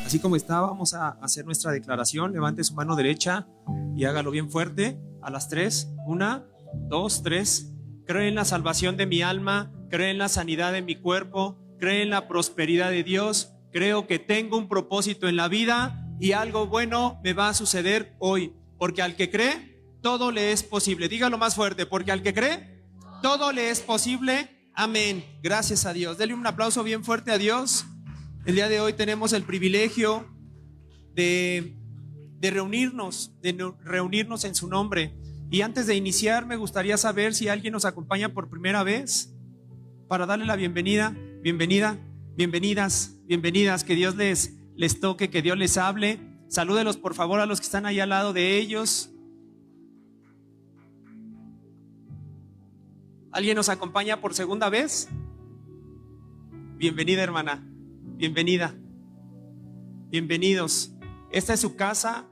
Así como está, vamos a hacer nuestra declaración. Levante su mano derecha y hágalo bien fuerte. A las 3, 1, 2, 3. Creo en la salvación de mi alma, creo en la sanidad de mi cuerpo, creo en la prosperidad de Dios, creo que tengo un propósito en la vida y algo bueno me va a suceder hoy. Porque al que cree, todo le es posible. Dígalo más fuerte, porque al que cree, todo le es posible. Amén. Gracias a Dios. Dele un aplauso bien fuerte a Dios. El día de hoy tenemos el privilegio de reunirnos en su nombre. Y antes de iniciar, me gustaría saber si alguien nos acompaña por primera vez para darle la bienvenida. Bienvenidas. Que Dios les toque, que Dios les hable. Salúdelos por favor a los que están ahí al lado de ellos. ¿Alguien nos acompaña por segunda vez? Bienvenida, hermana. Bienvenida. Bienvenidos. Esta es su casa.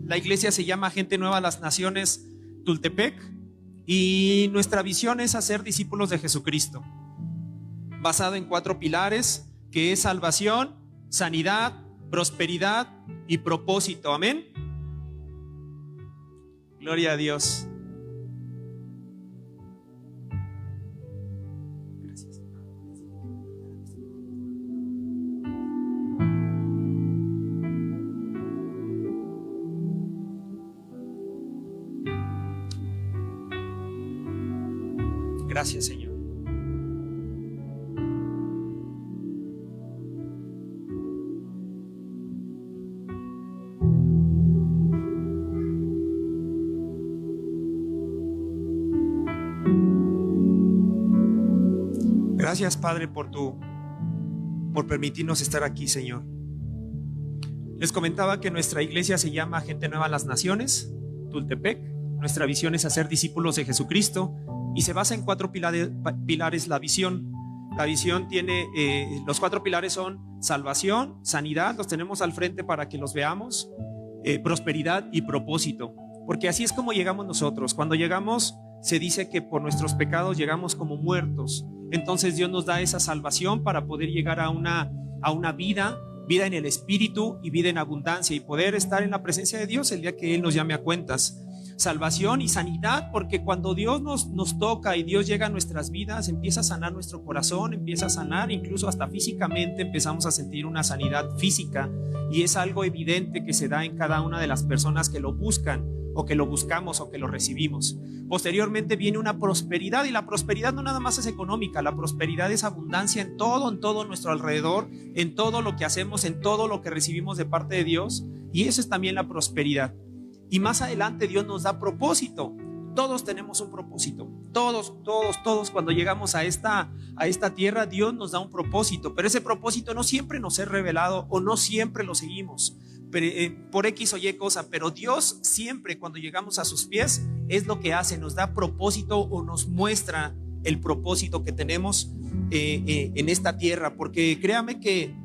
La iglesia se llama Gente Nueva Las Naciones Tultepec y nuestra visión es hacer discípulos de Jesucristo, basado en 4 pilares, que es salvación, sanidad, prosperidad y propósito. Amén. Gloria a Dios. Gracias, Señor. Gracias, Padre, por permitirnos estar aquí, Señor. Les comentaba que nuestra iglesia se llama Gente Nueva Las Naciones Tultepec. Nuestra visión es hacer discípulos de Jesucristo y se basa en 4 pilares la visión. La visión tiene, los 4 pilares son salvación, sanidad, los tenemos al frente para que los veamos, prosperidad y propósito. Porque así es como llegamos nosotros. Cuando llegamos, se dice que por nuestros pecados llegamos como muertos. Entonces Dios nos da esa salvación para poder llegar a una vida en el Espíritu y vida en abundancia y poder estar en la presencia de Dios el día que Él nos llame a cuentas. Salvación y sanidad, porque cuando Dios nos toca y Dios llega a nuestras vidas, empieza a sanar nuestro corazón, empieza a sanar, incluso hasta físicamente empezamos a sentir una sanidad física, y es algo evidente que se da en cada una de las personas que lo buscan o que lo buscamos o que lo recibimos. Posteriormente viene una prosperidad, y la prosperidad no nada más es económica, la prosperidad es abundancia en todo nuestro alrededor, en todo lo que hacemos, en todo lo que recibimos de parte de Dios, y eso es también la prosperidad. Y más adelante Dios nos da propósito. Todos tenemos un propósito. Todos cuando llegamos a esta tierra, Dios nos da un propósito, pero ese propósito no siempre nos es revelado o no siempre lo seguimos por X o Y cosa, pero Dios siempre, cuando llegamos a sus pies, es lo que hace, nos da propósito o nos muestra el propósito que tenemos en esta tierra. Porque créame que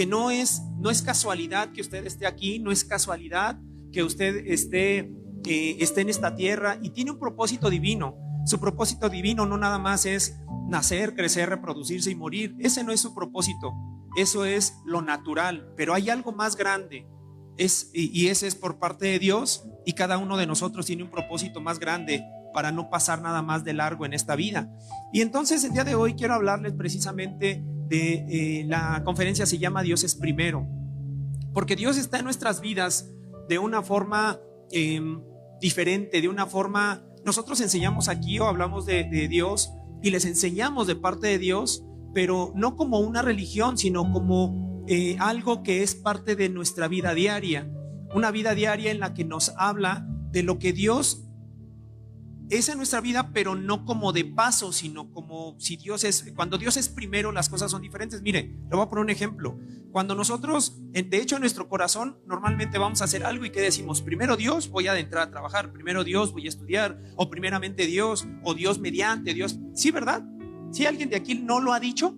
no es casualidad que usted esté aquí, no es casualidad que usted esté en esta tierra, y tiene un propósito divino. Su propósito divino no nada más es nacer, crecer, reproducirse y morir. Ese no es su propósito, eso es lo natural, pero hay algo más grande, y ese es por parte de Dios, y cada uno de nosotros tiene un propósito más grande para no pasar nada más de largo en esta vida. Y entonces el día de hoy quiero hablarles precisamente de la conferencia se llama Dios es primero, porque Dios está en nuestras vidas de una forma diferente, de una forma. Nosotros enseñamos aquí o hablamos de Dios y les enseñamos de parte de Dios, pero no como una religión, sino como algo que es parte de nuestra vida diaria, una vida diaria en la que nos habla de lo que Dios es en nuestra vida, pero no como de paso, sino como si cuando Dios es primero, las cosas son diferentes. Mire, le voy a poner un ejemplo. Cuando nosotros, de hecho en nuestro corazón, normalmente vamos a hacer algo y que decimos, primero Dios, voy a entrar a trabajar, primero Dios, voy a estudiar, o primeramente Dios, o Dios mediante Dios. ¿Sí, verdad? ¿Sí alguien de aquí no lo ha dicho?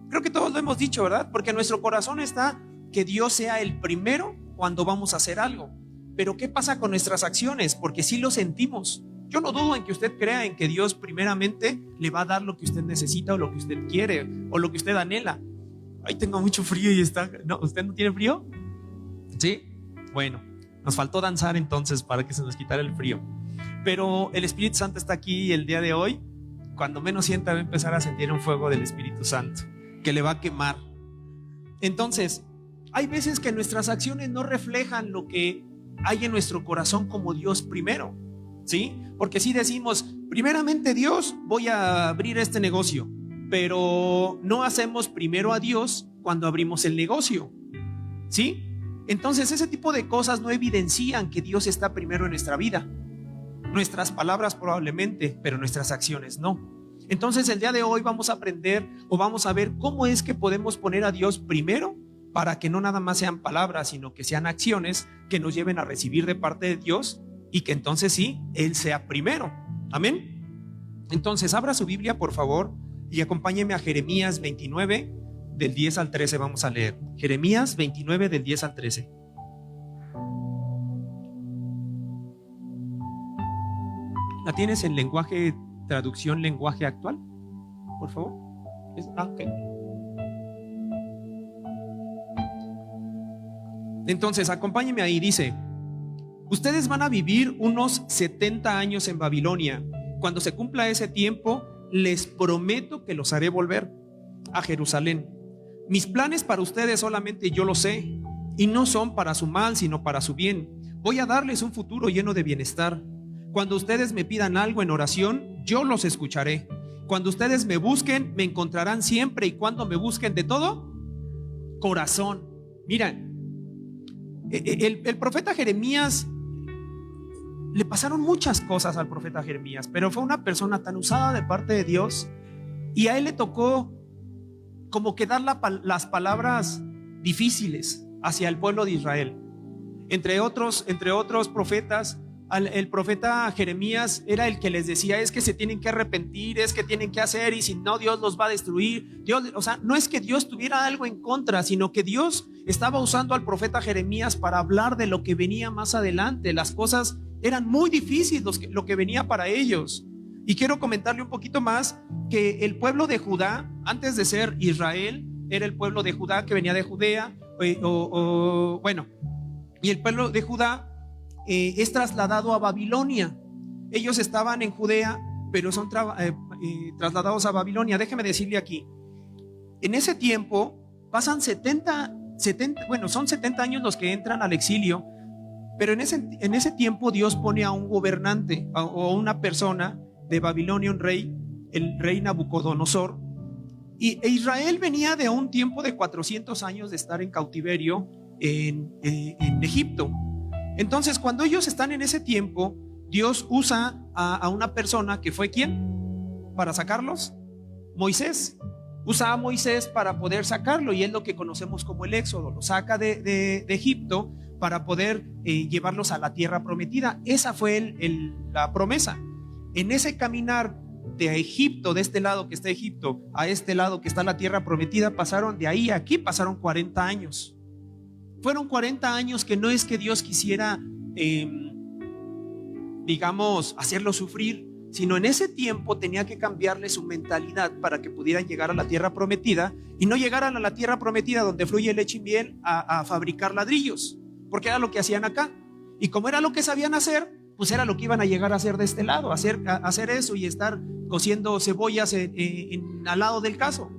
Creo que todos lo hemos dicho, ¿verdad? Porque en nuestro corazón está que Dios sea el primero cuando vamos a hacer algo. Pero ¿qué pasa con nuestras acciones? Porque sí lo sentimos, Yo no dudo en que usted crea en que Dios primeramente le va a dar lo que usted necesita o lo que usted quiere o lo que usted anhela. Ay, tengo mucho frío y está... No, ¿usted no tiene frío? ¿Sí? Bueno, nos faltó danzar entonces para que se nos quitara el frío. Pero el Espíritu Santo está aquí el día de hoy. Cuando menos sienta va a empezar a sentir un fuego del Espíritu Santo que le va a quemar. Entonces, hay veces que nuestras acciones no reflejan lo que hay en nuestro corazón como Dios primero, ¿sí? Porque si decimos, primeramente Dios, voy a abrir este negocio, pero no hacemos primero a Dios cuando abrimos el negocio, ¿sí? Entonces ese tipo de cosas no evidencian que Dios está primero en nuestra vida. Nuestras palabras probablemente, pero nuestras acciones no. Entonces el día de hoy vamos a aprender o vamos a ver cómo es que podemos poner a Dios primero para que no nada más sean palabras, sino que sean acciones que nos lleven a recibir de parte de Dios y que entonces sí, Él sea primero. Amén. Entonces abra su Biblia por favor y acompáñeme a Jeremías 29 del 10 al 13 vamos a leer. Jeremías 29 del 10 al 13. ¿La tienes en lenguaje, traducción lenguaje actual? Por favor. Okay. Entonces, acompáñenme ahí, dice: ustedes van a vivir unos 70 años en Babilonia. Cuando se cumpla ese tiempo, les prometo que los haré volver a Jerusalén. Mis planes para ustedes solamente yo lo sé, y no son para su mal, sino para su bien. Voy a darles un futuro lleno de bienestar. Cuando ustedes me pidan algo en oración, yo los escucharé. Cuando ustedes me busquen, me encontrarán siempre, y cuando me busquen de todo corazón. Mira, el profeta Jeremías, le pasaron muchas cosas al profeta Jeremías, pero fue una persona tan usada de parte de Dios, y a él le tocó como que dar las palabras difíciles hacia el pueblo de Israel. Entre otros profetas, el profeta Jeremías era el que les decía: es que se tienen que arrepentir, es que tienen que hacer, y si no, Dios los va a destruir. Dios, o sea, no es que Dios tuviera algo en contra, sino que Dios estaba usando al profeta Jeremías para hablar de lo que venía más adelante. Las cosas eran muy difíciles lo que venía para ellos. Y quiero comentarle un poquito más que el pueblo de Judá, antes de ser Israel, era el pueblo de Judá que venía de Judea, bueno, y el pueblo de Judá es trasladado a Babilonia. Ellos estaban en Judea, pero son trasladados a Babilonia. Déjeme decirle aquí, en ese tiempo pasan 70, bueno, son 70 años los que entran al exilio, pero en ese tiempo Dios pone a un gobernante o una persona de Babilonia, un rey, el rey Nabucodonosor. E Israel venía de un tiempo de 400 años de estar en cautiverio en Egipto. Entonces, cuando ellos están en ese tiempo, Dios usa a una persona que fue ¿quién? Para sacarlos, Moisés. Usa a Moisés para poder sacarlo, y es lo que conocemos como el Éxodo. Lo saca de Egipto para poder llevarlos a la tierra prometida. Esa fue la promesa. En ese caminar de Egipto, de este lado que está Egipto, a este lado que está la tierra prometida, pasaron de ahí a aquí, pasaron 40 años. Fueron 40 años que no es que Dios quisiera, digamos, hacerlo sufrir, sino en ese tiempo tenía que cambiarle su mentalidad para que pudieran llegar a la tierra prometida, y no llegaran a la tierra prometida donde fluye leche y miel a fabricar ladrillos, porque era lo que hacían acá. Y como era lo que sabían hacer, pues era lo que iban a llegar a hacer de este lado, hacer eso y estar cociendo cebollas al lado del caso.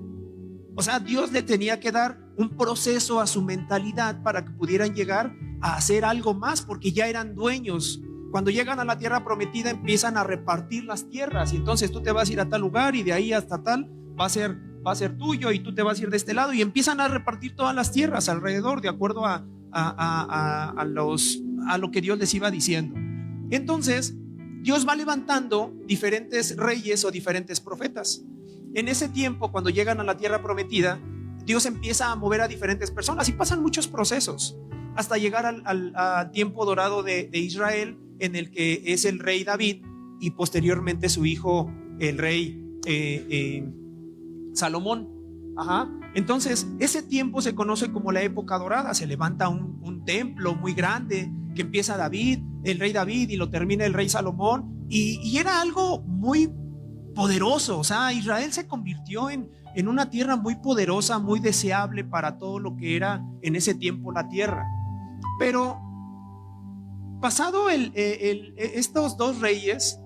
O sea, Dios le tenía que dar un proceso a su mentalidad para que pudieran llegar a hacer algo más, porque ya eran dueños. Cuando llegan a la tierra prometida, empiezan a repartir las tierras, y entonces tú te vas a ir a tal lugar, y de ahí hasta tal va a ser tuyo, y tú te vas a ir de este lado, y empiezan a repartir todas las tierras alrededor de acuerdo a lo que Dios les iba diciendo. Entonces Dios va levantando diferentes reyes o diferentes profetas. En ese tiempo, cuando llegan a la tierra prometida, Dios empieza a mover a diferentes personas, y pasan muchos procesos hasta llegar al tiempo dorado de Israel, en el que es el rey David, y posteriormente su hijo el rey Salomón. Entonces ese tiempo se conoce como la época dorada. Se levanta un templo muy grande que empieza David, el rey David, y lo termina el rey Salomón. y era algo muy poderoso. O sea, Israel se convirtió en una tierra muy poderosa, muy deseable para todo lo que era en ese tiempo la tierra. Pero pasado estos dos reyes,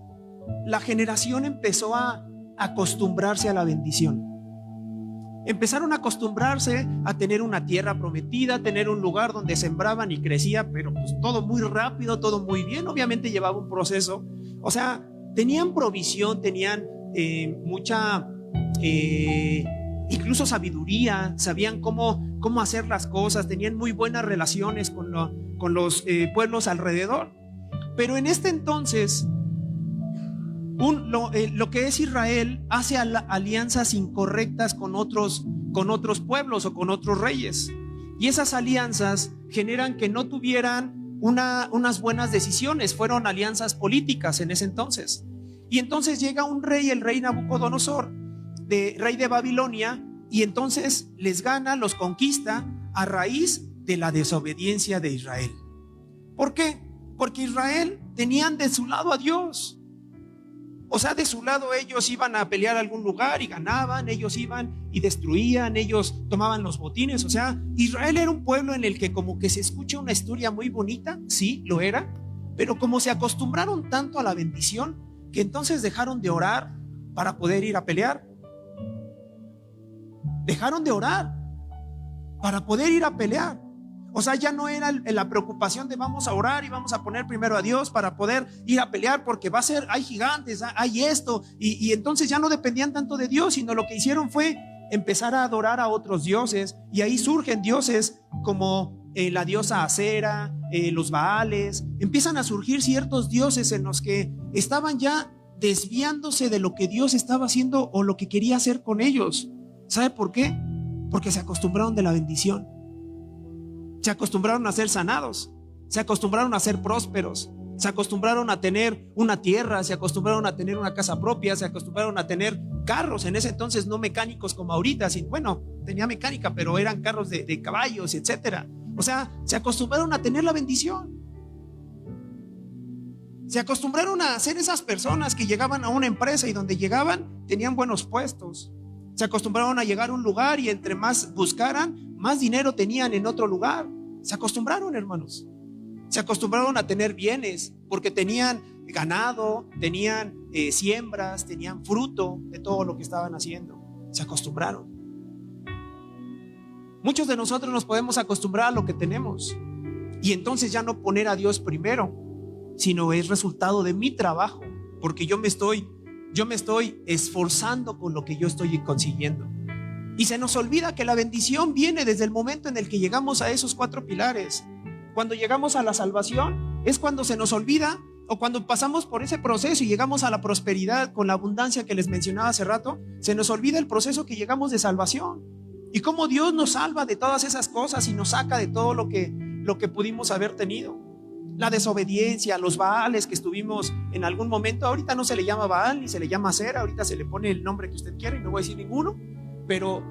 la generación empezó a acostumbrarse a la bendición. Empezaron a acostumbrarse a tener una tierra prometida, a tener un lugar donde sembraban y crecía, pero pues todo muy rápido, todo muy bien. Obviamente llevaba un proceso. O sea, tenían provisión, tenían mucha, incluso sabiduría, sabían cómo hacer las cosas, tenían muy buenas relaciones con los pueblos alrededor. Pero en este entonces, lo que es Israel hace alianzas incorrectas con otros pueblos o con otros reyes, y esas alianzas generan que no tuvieran unas buenas decisiones. Fueron alianzas políticas en ese entonces. Y entonces llega un rey, el rey Nabucodonosor, rey de Babilonia, y entonces les gana, los conquista a raíz de la desobediencia de Israel. ¿Por qué? Porque Israel tenían de su lado a Dios. O sea, de su lado ellos iban a pelear a algún lugar y ganaban, ellos iban y destruían, ellos tomaban los botines. O sea, Israel era un pueblo en el que como que se escucha una historia muy bonita, sí, lo era, pero como se acostumbraron tanto a la bendición, que entonces dejaron de orar para poder ir a pelear. Dejaron de orar para poder ir a pelear. O sea, ya no era la preocupación de vamos a orar y vamos a poner primero a Dios para poder ir a pelear, porque va a ser, hay gigantes, hay esto, y entonces ya no dependían tanto de Dios, sino lo que hicieron fue empezar a adorar a otros dioses. Y ahí surgen dioses como la diosa Acera, los Baales. Empiezan a surgir ciertos dioses en los que estaban ya desviándose de lo que Dios estaba haciendo o lo que quería hacer con ellos. ¿Sabe por qué? Porque se acostumbraron de la bendición. Se acostumbraron a ser sanados, se acostumbraron a ser prósperos, se acostumbraron a tener una tierra, se acostumbraron a tener una casa propia, se acostumbraron a tener carros. En ese entonces no mecánicos como ahorita, bueno, tenía mecánica, pero eran carros de caballos, etcétera. O sea, se acostumbraron a tener la bendición. Se acostumbraron a ser esas personas que llegaban a una empresa y donde llegaban tenían buenos puestos. Se acostumbraron a llegar a un lugar y entre más buscaran, más dinero tenían en otro lugar. Se acostumbraron, hermanos. Se acostumbraron a tener bienes porque tenían ganado, tenían siembras, tenían fruto de todo lo que estaban haciendo. Se acostumbraron. Muchos de nosotros nos podemos acostumbrar a lo que tenemos y entonces ya no poner a Dios primero, sino es resultado de mi trabajo, porque yo me estoy esforzando con lo que yo estoy consiguiendo. Y se nos olvida que la bendición viene desde el momento en el que llegamos a esos 4 pilares. Cuando llegamos a la salvación es cuando se nos olvida, o cuando pasamos por ese proceso y llegamos a la prosperidad con la abundancia que les mencionaba hace rato, se nos olvida el proceso que llegamos de salvación y cómo Dios nos salva de todas esas cosas y nos saca de todo lo que pudimos haber tenido. La desobediencia, los Baales que estuvimos en algún momento. Ahorita no se le llama Baal ni se le llama Acera, ahorita se le pone el nombre que usted quiera y no voy a decir ninguno, pero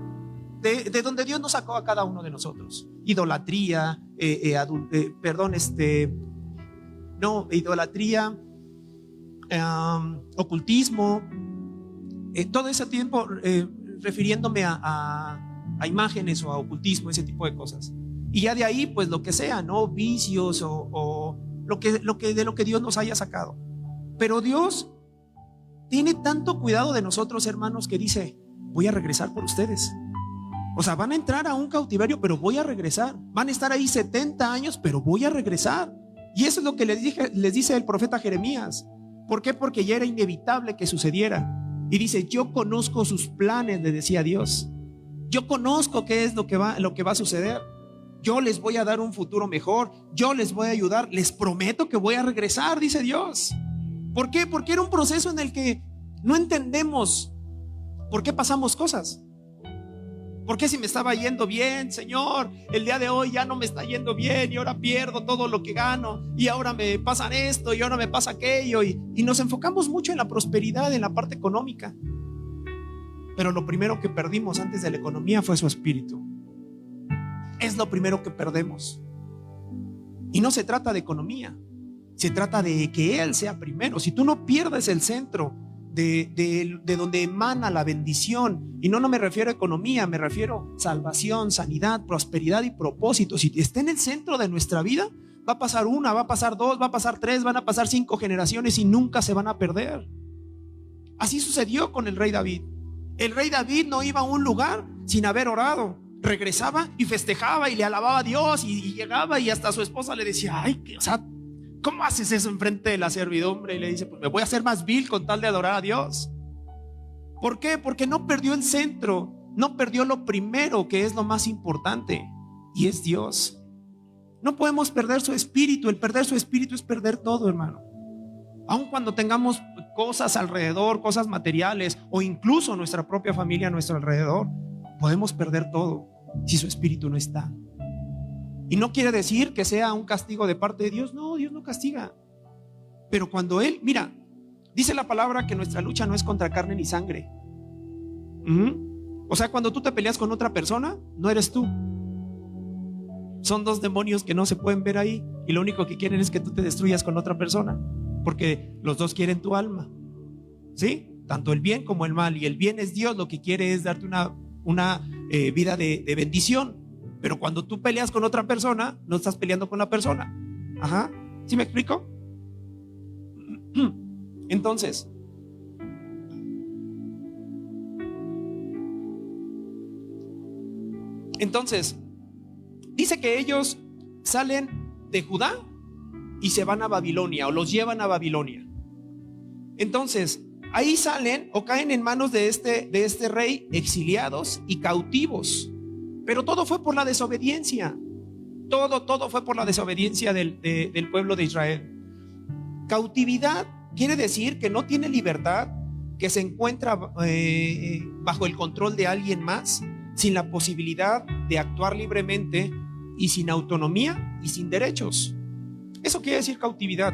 de donde Dios nos sacó a cada uno de nosotros. Idolatría, idolatría, ocultismo, todo ese tiempo refiriéndome a imágenes o a ocultismo, ese tipo de cosas. Y ya de ahí, pues lo que sea, ¿no? Vicios o lo que Dios nos haya sacado. Pero Dios tiene tanto cuidado de nosotros, hermanos, que dice: voy a regresar por ustedes. O sea, van a entrar a un cautiverio, pero voy a regresar. Van a estar ahí 70 años, pero voy a regresar. Y eso es lo que les dice el profeta Jeremías. ¿Por qué? Porque ya era inevitable que sucediera. Y dice: yo conozco sus planes, le decía Dios. Yo conozco qué es lo que va a suceder. Yo les voy a dar un futuro mejor. Yo les voy a ayudar. Les prometo que voy a regresar, dice Dios. ¿Por qué? Porque era un proceso en el que no entendemos por qué pasamos cosas. ¿Por qué si me estaba yendo bien, Señor, el día de hoy ya no me está yendo bien y ahora pierdo todo lo que gano y ahora me pasan esto y ahora me pasa aquello? Y nos enfocamos mucho en la prosperidad, en la parte económica. Pero lo primero que perdimos antes de la economía fue su espíritu. Es lo primero que perdemos. Y no se trata de economía, Se trata de que Él sea primero. Si tú no pierdes el centro de donde emana la bendición, y no me refiero a economía, me refiero a salvación, sanidad, prosperidad y propósito. Si está en el centro de nuestra vida, va a pasar una, va a pasar dos, va a pasar tres, van a pasar 5 generaciones y nunca se van a perder. Así sucedió con el rey David. El rey David no iba a un lugar sin haber orado. Regresaba y festejaba y le alababa a Dios, y llegaba y hasta su esposa le decía: ay, o sea, ¿cómo haces eso enfrente de la servidumbre? Y le dice: pues me voy a hacer más vil con tal de adorar a Dios. ¿Por qué? Porque no perdió el centro, no perdió lo primero, que es lo más importante, y es Dios. No podemos perder su espíritu. El perder su espíritu es perder todo, hermano. Aun cuando tengamos cosas alrededor, cosas materiales, o incluso nuestra propia familia a nuestro alrededor, podemos perder todo si su espíritu no está. Y no quiere decir que sea un castigo de parte de Dios. No, Dios no castiga. Pero cuando Él, mira, dice la palabra que nuestra lucha no es contra carne ni sangre. O sea, cuando tú te peleas con otra persona, no eres tú. Son 2 demonios que no se pueden ver ahí, y lo único que quieren es que tú te destruyas con otra persona, porque los dos quieren tu alma. ¿Sí? Tanto el bien como el mal. Y el bien es Dios, lo que quiere es darte una vida de bendición. Pero cuando tú peleas con otra persona, no estás peleando con la persona. Ajá. ¿Sí me explico? Entonces, dice que ellos salen de Judá y se van a Babilonia, o los llevan a Babilonia. Entonces, ahí salen o caen en manos de este rey, exiliados y cautivos. Pero todo fue por la desobediencia. Todo fue por la desobediencia del pueblo de Israel. Cautividad quiere decir que no tiene libertad, que se encuentra bajo el control de alguien más, sin la posibilidad de actuar libremente, y sin autonomía y sin derechos. Eso quiere decir cautividad.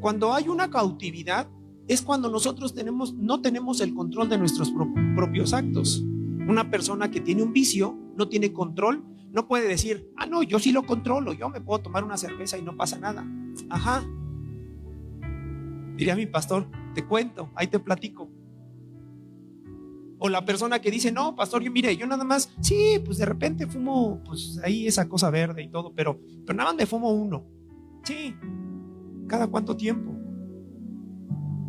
Cuando hay una cautividad, es cuando nosotros no tenemos el control de nuestros propios actos. Una persona que tiene un vicio, no tiene control, no puede decir: ah, no, yo sí lo controlo, yo me puedo tomar una cerveza y no pasa nada. Ajá. Diría mi pastor: te cuento, ahí te platico. O la persona que dice: no, pastor, yo nada más, sí, pues de repente fumo, pues ahí esa cosa verde y todo, pero nada más me fumo uno. Sí. ¿Cada cuánto tiempo?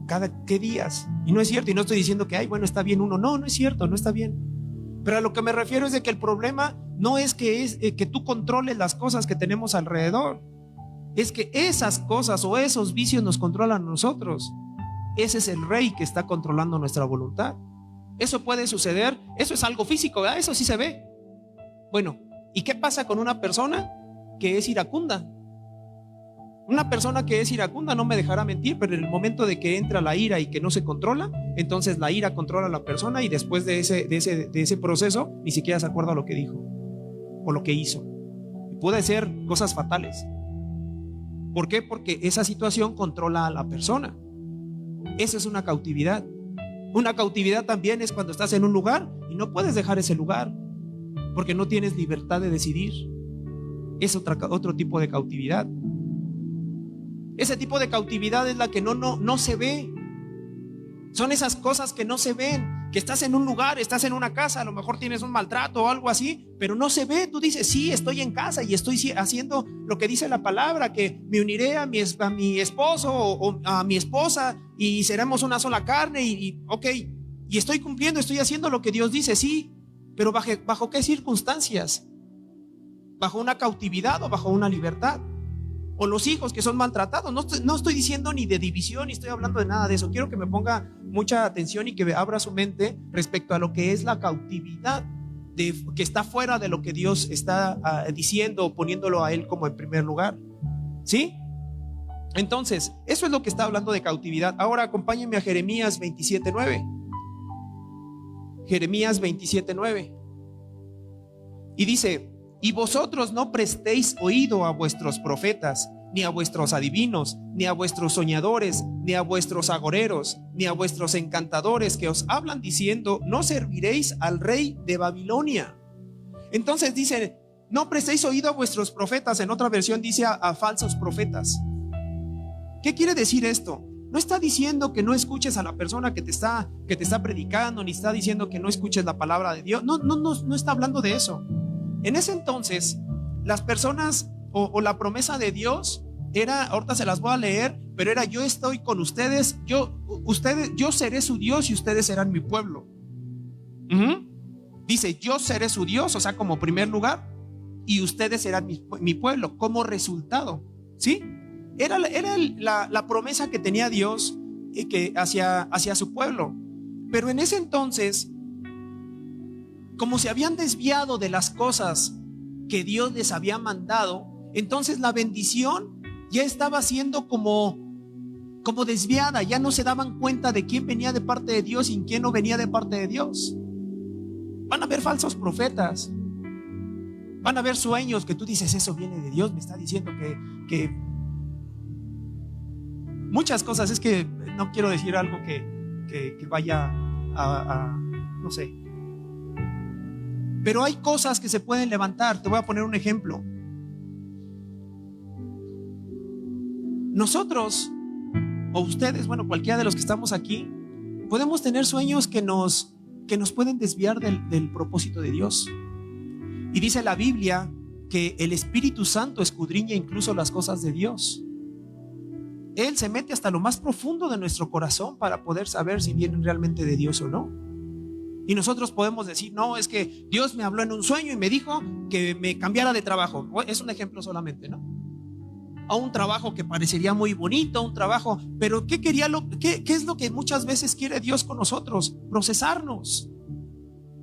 ¿Cada qué días? Y no es cierto, y no estoy diciendo que, ay, bueno, está bien uno. No, no es cierto, no está bien. Pero a lo que me refiero es de que el problema no es que tú controles las cosas que tenemos alrededor. Es que esas cosas o esos vicios nos controlan a nosotros. Ese es el rey que está controlando nuestra voluntad. Eso puede suceder, eso es algo físico, ¿verdad? Eso sí se ve. Bueno, ¿y qué pasa con una persona que es iracunda? Una persona que es iracunda, no me dejará mentir, pero en el momento de que entra la ira y que no se controla, entonces la ira controla a la persona, y después de ese proceso ni siquiera se acuerda lo que dijo o lo que hizo. Y puede ser cosas fatales. ¿Por qué? Porque esa situación controla a la persona. Esa es una cautividad. Una cautividad también es cuando estás en un lugar y no puedes dejar ese lugar porque no tienes libertad de decidir. Es otro tipo de cautividad. Ese tipo de cautividad es la que no se ve. Son esas cosas que no se ven, que estás en un lugar, estás en una casa, a lo mejor tienes un maltrato o algo así, pero no se ve. Tú dices: sí, estoy en casa y estoy haciendo lo que dice la palabra, que me uniré a mi esposo o a mi esposa y seremos una sola carne, ok, y estoy cumpliendo, estoy haciendo lo que Dios dice, sí, pero ¿bajo qué circunstancias? ¿Bajo una cautividad o bajo una libertad? O los hijos que son maltratados. No estoy diciendo ni de división, ni estoy hablando de nada de eso. Quiero que me ponga mucha atención y que abra su mente respecto a lo que es la cautividad, que está fuera de lo que Dios está diciendo, poniéndolo a Él como en primer lugar. ¿Sí? Entonces, eso es lo que está hablando de cautividad. Ahora acompáñenme a Jeremías 27:9. Jeremías 27:9. Y dice: y vosotros no prestéis oído a vuestros profetas, ni a vuestros adivinos, ni a vuestros soñadores, ni a vuestros agoreros, ni a vuestros encantadores, que os hablan diciendo: no serviréis al rey de Babilonia. Entonces dice: no prestéis oído a vuestros profetas. En otra versión dice a falsos profetas. ¿Qué quiere decir esto? No está diciendo que no escuches a la persona que te está predicando, ni está diciendo que no escuches la palabra de Dios. No está hablando de eso. En ese entonces, las personas o la promesa de Dios era, ahorita se las voy a leer, pero era: yo estoy con ustedes, yo seré su Dios y ustedes serán mi pueblo. Dice: yo seré su Dios, o sea, como primer lugar, y ustedes serán mi pueblo, como resultado, ¿sí? Era la promesa que tenía Dios hacia su pueblo. Pero en ese entonces, como se habían desviado de las cosas que Dios les había mandado, entonces la bendición ya estaba siendo como desviada. Ya no se daban cuenta de quién venía de parte de Dios y quién no venía de parte de Dios. Van a haber falsos profetas, van a haber sueños que tú dices: eso viene de Dios, me está diciendo que muchas cosas. Es que no quiero decir algo que vaya no sé, pero hay cosas que se pueden levantar. Te voy a poner un ejemplo. Nosotros o ustedes, bueno, cualquiera de los que estamos aquí, podemos tener sueños que nos pueden desviar del propósito de Dios. Y dice la Biblia que el Espíritu Santo escudriña incluso las cosas de Dios. Él se mete hasta lo más profundo de nuestro corazón para poder saber si vienen realmente de Dios o no. Y nosotros podemos decir: no, es que Dios me habló en un sueño y me dijo que me cambiara de trabajo. Es un ejemplo solamente, ¿no? A un trabajo que parecería muy bonito, un trabajo, pero ¿qué es lo que muchas veces quiere Dios con nosotros? Procesarnos.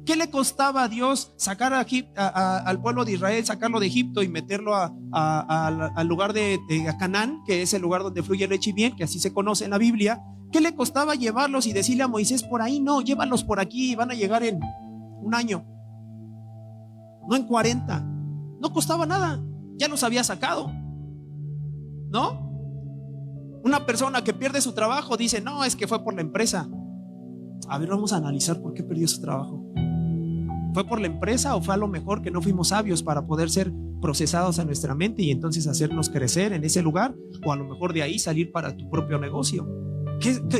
¿Qué le costaba a Dios sacar al pueblo de Israel, sacarlo de Egipto y meterlo al lugar de Canaán, que es el lugar donde fluye leche y miel, que así se conoce en la Biblia? ¿Qué le costaba llevarlos y decirle a Moisés: por ahí no, llévalos por aquí y van a llegar en un año, no en 40? No costaba nada, ya los había sacado, ¿no? Una persona que pierde su trabajo dice: no, es que fue por la empresa. A ver, vamos a analizar por qué perdió su trabajo. ¿Fue por la empresa o fue a lo mejor que no fuimos sabios para poder ser procesados en nuestra mente y entonces hacernos crecer en ese lugar? O a lo mejor de ahí salir para tu propio negocio.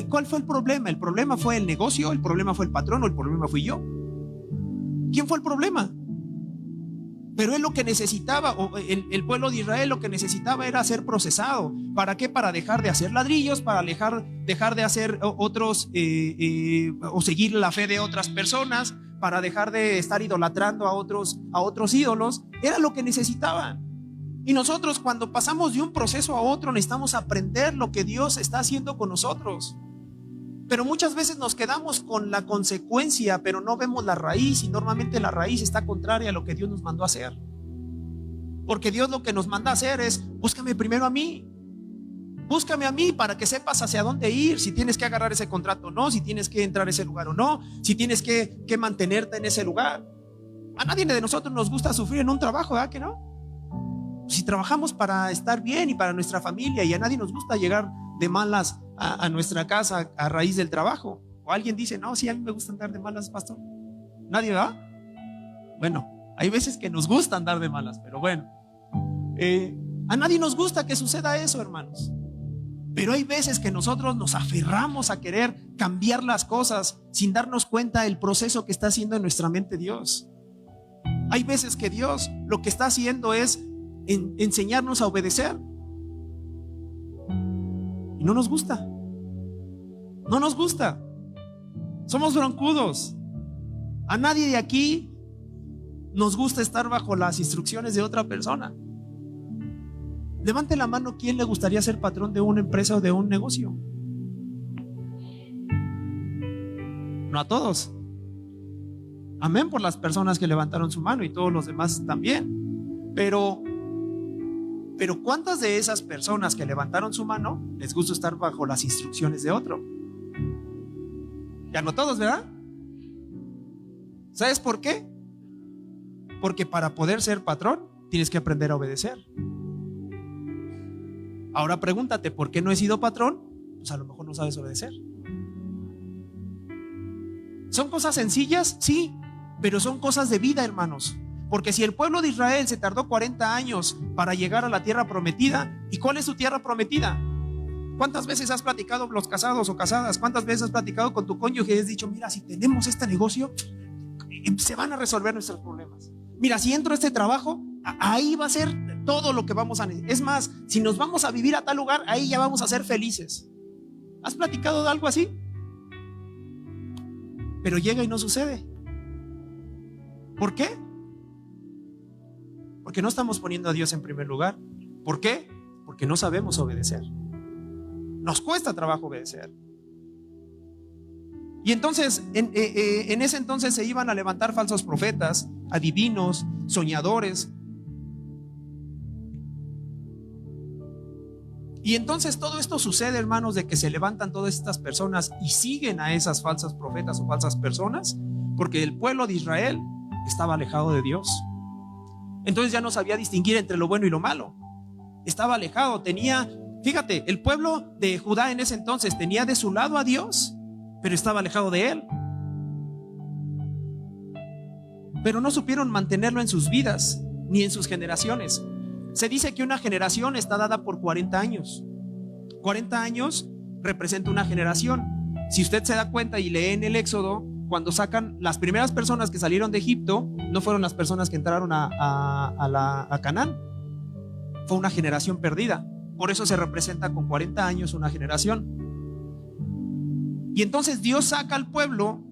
¿Cuál fue el problema? ¿El problema fue el negocio? ¿El problema fue el patrón? ¿O el problema fui yo? ¿Quién fue el problema? Pero él lo que necesitaba, o el pueblo de Israel lo que necesitaba era ser procesado. ¿Para qué? Para dejar de hacer ladrillos, para dejar de hacer otros o seguir la fe de otras personas, para dejar de estar idolatrando a otros ídolos. Era lo que necesitaban. Y nosotros, cuando pasamos de un proceso a otro, necesitamos aprender lo que Dios está haciendo con nosotros. Pero muchas veces nos quedamos con la consecuencia, pero no vemos la raíz, y normalmente la raíz está contraria a lo que Dios nos mandó a hacer. Porque Dios lo que nos manda a hacer es: búscame primero a mí. Búscame a mí para que sepas hacia dónde ir, si tienes que agarrar ese contrato o no, si tienes que entrar a ese lugar o no, si tienes que mantenerte en ese lugar. A nadie de nosotros nos gusta sufrir en un trabajo, ¿verdad que no? Si trabajamos para estar bien y para nuestra familia, y a nadie nos gusta llegar de malas a nuestra casa a raíz del trabajo. O alguien dice: no, sí, a mí me gusta andar de malas, pastor. Nadie, ¿verdad? Bueno, hay veces que nos gusta andar de malas, pero bueno, a nadie nos gusta que suceda eso, hermanos. Pero hay veces que nosotros nos aferramos a querer cambiar las cosas sin darnos cuenta del proceso que está haciendo en nuestra mente Dios. Hay veces que Dios lo que está haciendo es enseñarnos a obedecer. Y no nos gusta. No nos gusta. Somos broncudos. A nadie de aquí nos gusta estar bajo las instrucciones de otra persona. Levante la mano, ¿quién le gustaría ser patrón de una empresa o de un negocio? No a todos. Amén por las personas que levantaron su mano, y todos los demás también. Pero ¿cuántas de esas personas que levantaron su mano les gusta estar bajo las instrucciones de otro? Ya no todos, ¿verdad? ¿Sabes por qué? Porque para poder ser patrón tienes que aprender a obedecer. Ahora pregúntate: ¿por qué no he sido patrón? Pues a lo mejor no sabes obedecer. ¿Son cosas sencillas? Sí, pero son cosas de vida, hermanos. Porque si el pueblo de Israel se tardó 40 años para llegar a la tierra prometida, ¿y cuál es su tierra prometida? ¿Cuántas veces has platicado, los casados o casadas, cuántas veces has platicado con tu cónyuge y has dicho, mira, si tenemos este negocio, se van a resolver nuestros problemas? Mira, si entro a este trabajo, ahí va a ser todo lo que vamos a necesitar. Es más, si nos vamos a vivir a tal lugar, ahí ya vamos a ser felices. ¿Has platicado de algo así? Pero llega y no sucede. ¿Por qué? Porque no estamos poniendo a Dios en primer lugar. ¿Por qué? Porque no sabemos obedecer. Nos cuesta trabajo obedecer. Y entonces, en ese entonces se iban a levantar falsos profetas, adivinos, soñadores. Y entonces todo esto sucede, hermanos, de que se levantan todas estas personas y siguen a esas falsas profetas o falsas personas, porque el pueblo de Israel estaba alejado de Dios. Entonces ya no sabía distinguir entre lo bueno y lo malo. Estaba alejado, fíjate, el pueblo de Judá en ese entonces tenía de su lado a Dios, pero estaba alejado de él. Pero no supieron mantenerlo en sus vidas ni en sus generaciones. Se dice que una generación está dada por 40 años. 40 años representa una generación. Si usted se da cuenta y lee en el Éxodo, cuando sacan las primeras personas que salieron de Egipto, no fueron las personas que entraron a Canaán. Fue una generación perdida. Por eso se representa con 40 años una generación. Y entonces Dios saca al pueblo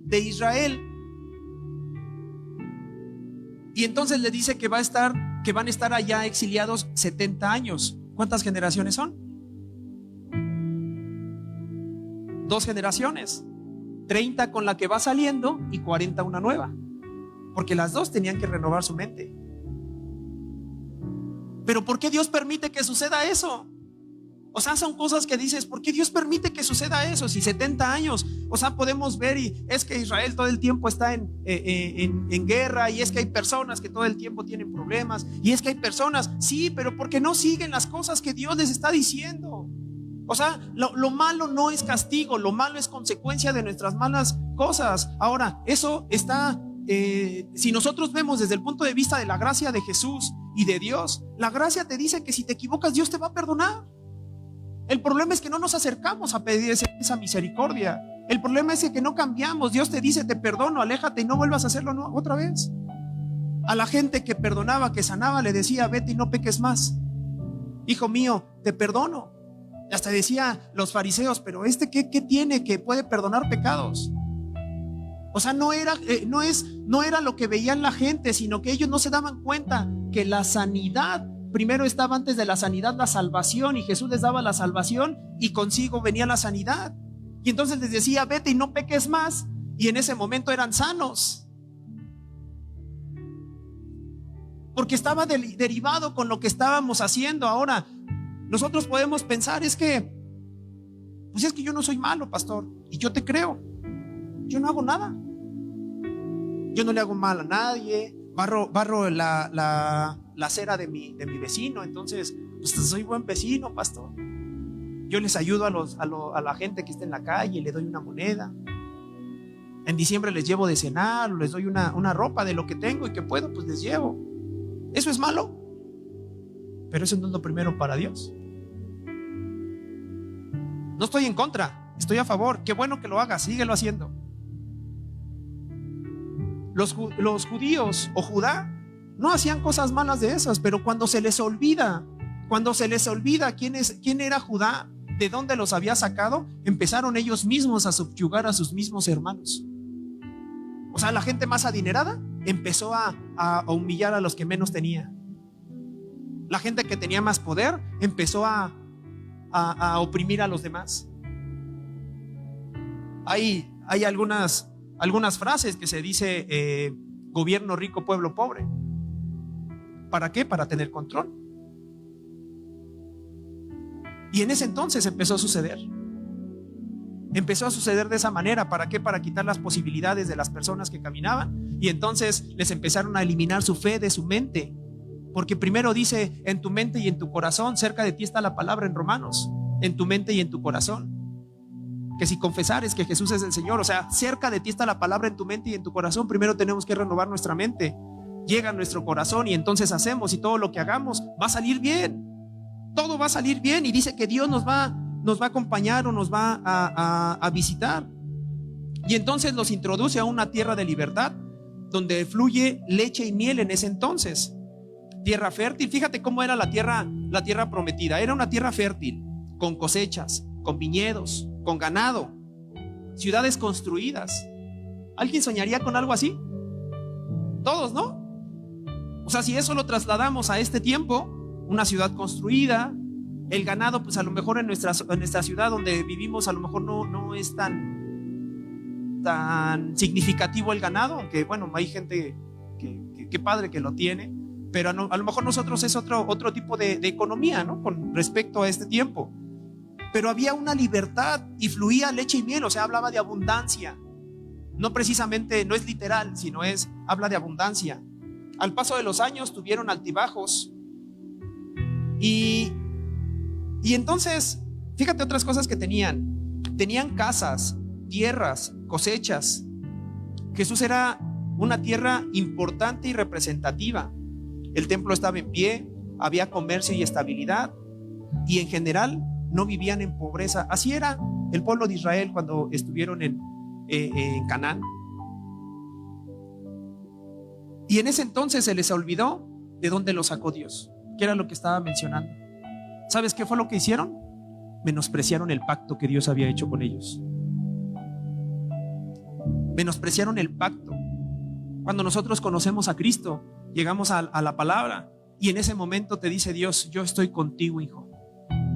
de Israel. Y entonces le dice que van a estar allá exiliados 70 años. ¿Cuántas generaciones son? 2 generaciones. 30 con la que va saliendo y 40 una nueva. Porque las dos tenían que renovar su mente. Pero ¿por qué Dios permite que suceda eso? O sea, son cosas que dices, ¿por qué Dios permite que suceda eso? Si 70 años, o sea, podemos ver, y es que Israel todo el tiempo está en guerra, y es que hay personas que todo el tiempo tienen problemas, y es que hay personas, sí, pero ¿por qué no siguen las cosas que Dios les está diciendo? O sea, lo malo no es castigo, lo malo es consecuencia de nuestras malas cosas. Ahora, eso está, si nosotros vemos desde el punto de vista de la gracia de Jesús y de Dios, la gracia te dice que si te equivocas, Dios te va a perdonar. El problema es que no nos acercamos a pedir esa misericordia. El problema es que no cambiamos. Dios te dice, te perdono, aléjate y no vuelvas a hacerlo otra vez. A la gente que perdonaba, que sanaba, le decía, vete y no peques más. Hijo mío, te perdono. Y hasta decía los fariseos, pero ¿qué tiene que puede perdonar pecados? O sea, no era lo que veían la gente, sino que ellos no se daban cuenta que la sanidad primero estaba antes de la sanidad, la salvación, y Jesús les daba la salvación y consigo venía la sanidad. Y entonces les decía, vete y no peques más, y en ese momento eran sanos, porque estaba derivado con lo que estábamos haciendo. Ahora, nosotros podemos pensar, es que yo no soy malo, pastor, y yo te creo. Yo no hago nada, yo no le hago mal a nadie, barro la acera de mi vecino, entonces pues soy buen vecino, pastor. Yo les ayudo a la gente que está en la calle, le doy una moneda. En diciembre les llevo de cenar, les doy una ropa de lo que tengo y que puedo, pues les llevo. ¿Eso es malo? Pero eso no es lo primero para Dios. No estoy en contra, estoy a favor. Qué bueno que lo hagas, síguelo haciendo. Los judíos o Judá no hacían cosas malas de esas, pero cuando se les olvida quién era Judá, de dónde los había sacado, empezaron ellos mismos a subyugar a sus mismos hermanos. O sea, la gente más adinerada empezó a humillar a los que menos tenía. La gente que tenía más poder empezó a oprimir a los demás. Hay algunas frases que se dice, gobierno rico, pueblo pobre. ¿Para qué? Para tener control. Y en ese entonces empezó a suceder. Empezó a suceder de esa manera. ¿Para qué? Para quitar las posibilidades de las personas que caminaban. Y entonces les empezaron a eliminar su fe de su mente. Porque primero dice, en tu mente y en tu corazón. Cerca de ti está la palabra en Romanos. En tu mente y en tu corazón. Que si confesares que Jesús es el Señor, o sea, cerca de ti está la palabra en tu mente y en tu corazón. Primero tenemos que renovar nuestra mente. Llega a nuestro corazón y entonces hacemos, y todo lo que hagamos va a salir bien. Todo va a salir bien, y dice que Dios nos va nos va a acompañar o nos va a visitar. Y entonces los introduce a una tierra de libertad donde fluye leche y miel en ese entonces. Tierra fértil. Fíjate cómo era la tierra prometida. Era una tierra fértil, con cosechas, con viñedos, con ganado, ciudades construidas. ¿Alguien soñaría con algo así? Todos, ¿no? O sea, si eso lo trasladamos a este tiempo, una ciudad construida, el ganado, pues a lo mejor en nuestra ciudad donde vivimos, a lo mejor no es tan significativo el ganado, aunque bueno, hay gente que padre que lo tiene, pero a lo mejor nosotros es otro tipo de economía, ¿no? Con respecto a este tiempo. Pero había una libertad y fluía leche y miel, o sea, hablaba de abundancia. No precisamente, no es literal, sino habla de abundancia. Al paso de los años tuvieron altibajos y entonces, fíjate otras cosas que tenían casas, tierras, cosechas. Jesús era una tierra importante y representativa. El templo estaba en pie, había comercio y estabilidad, y en general no vivían en pobreza. Así era el pueblo de Israel cuando estuvieron en Canaán. Y en ese entonces se les olvidó de dónde los sacó Dios, que era lo que estaba mencionando. ¿Sabes qué fue lo que hicieron? Menospreciaron el pacto que Dios había hecho con ellos. Menospreciaron el pacto. Cuando nosotros conocemos a Cristo, llegamos a la palabra, y en ese momento te dice Dios: yo estoy contigo, hijo.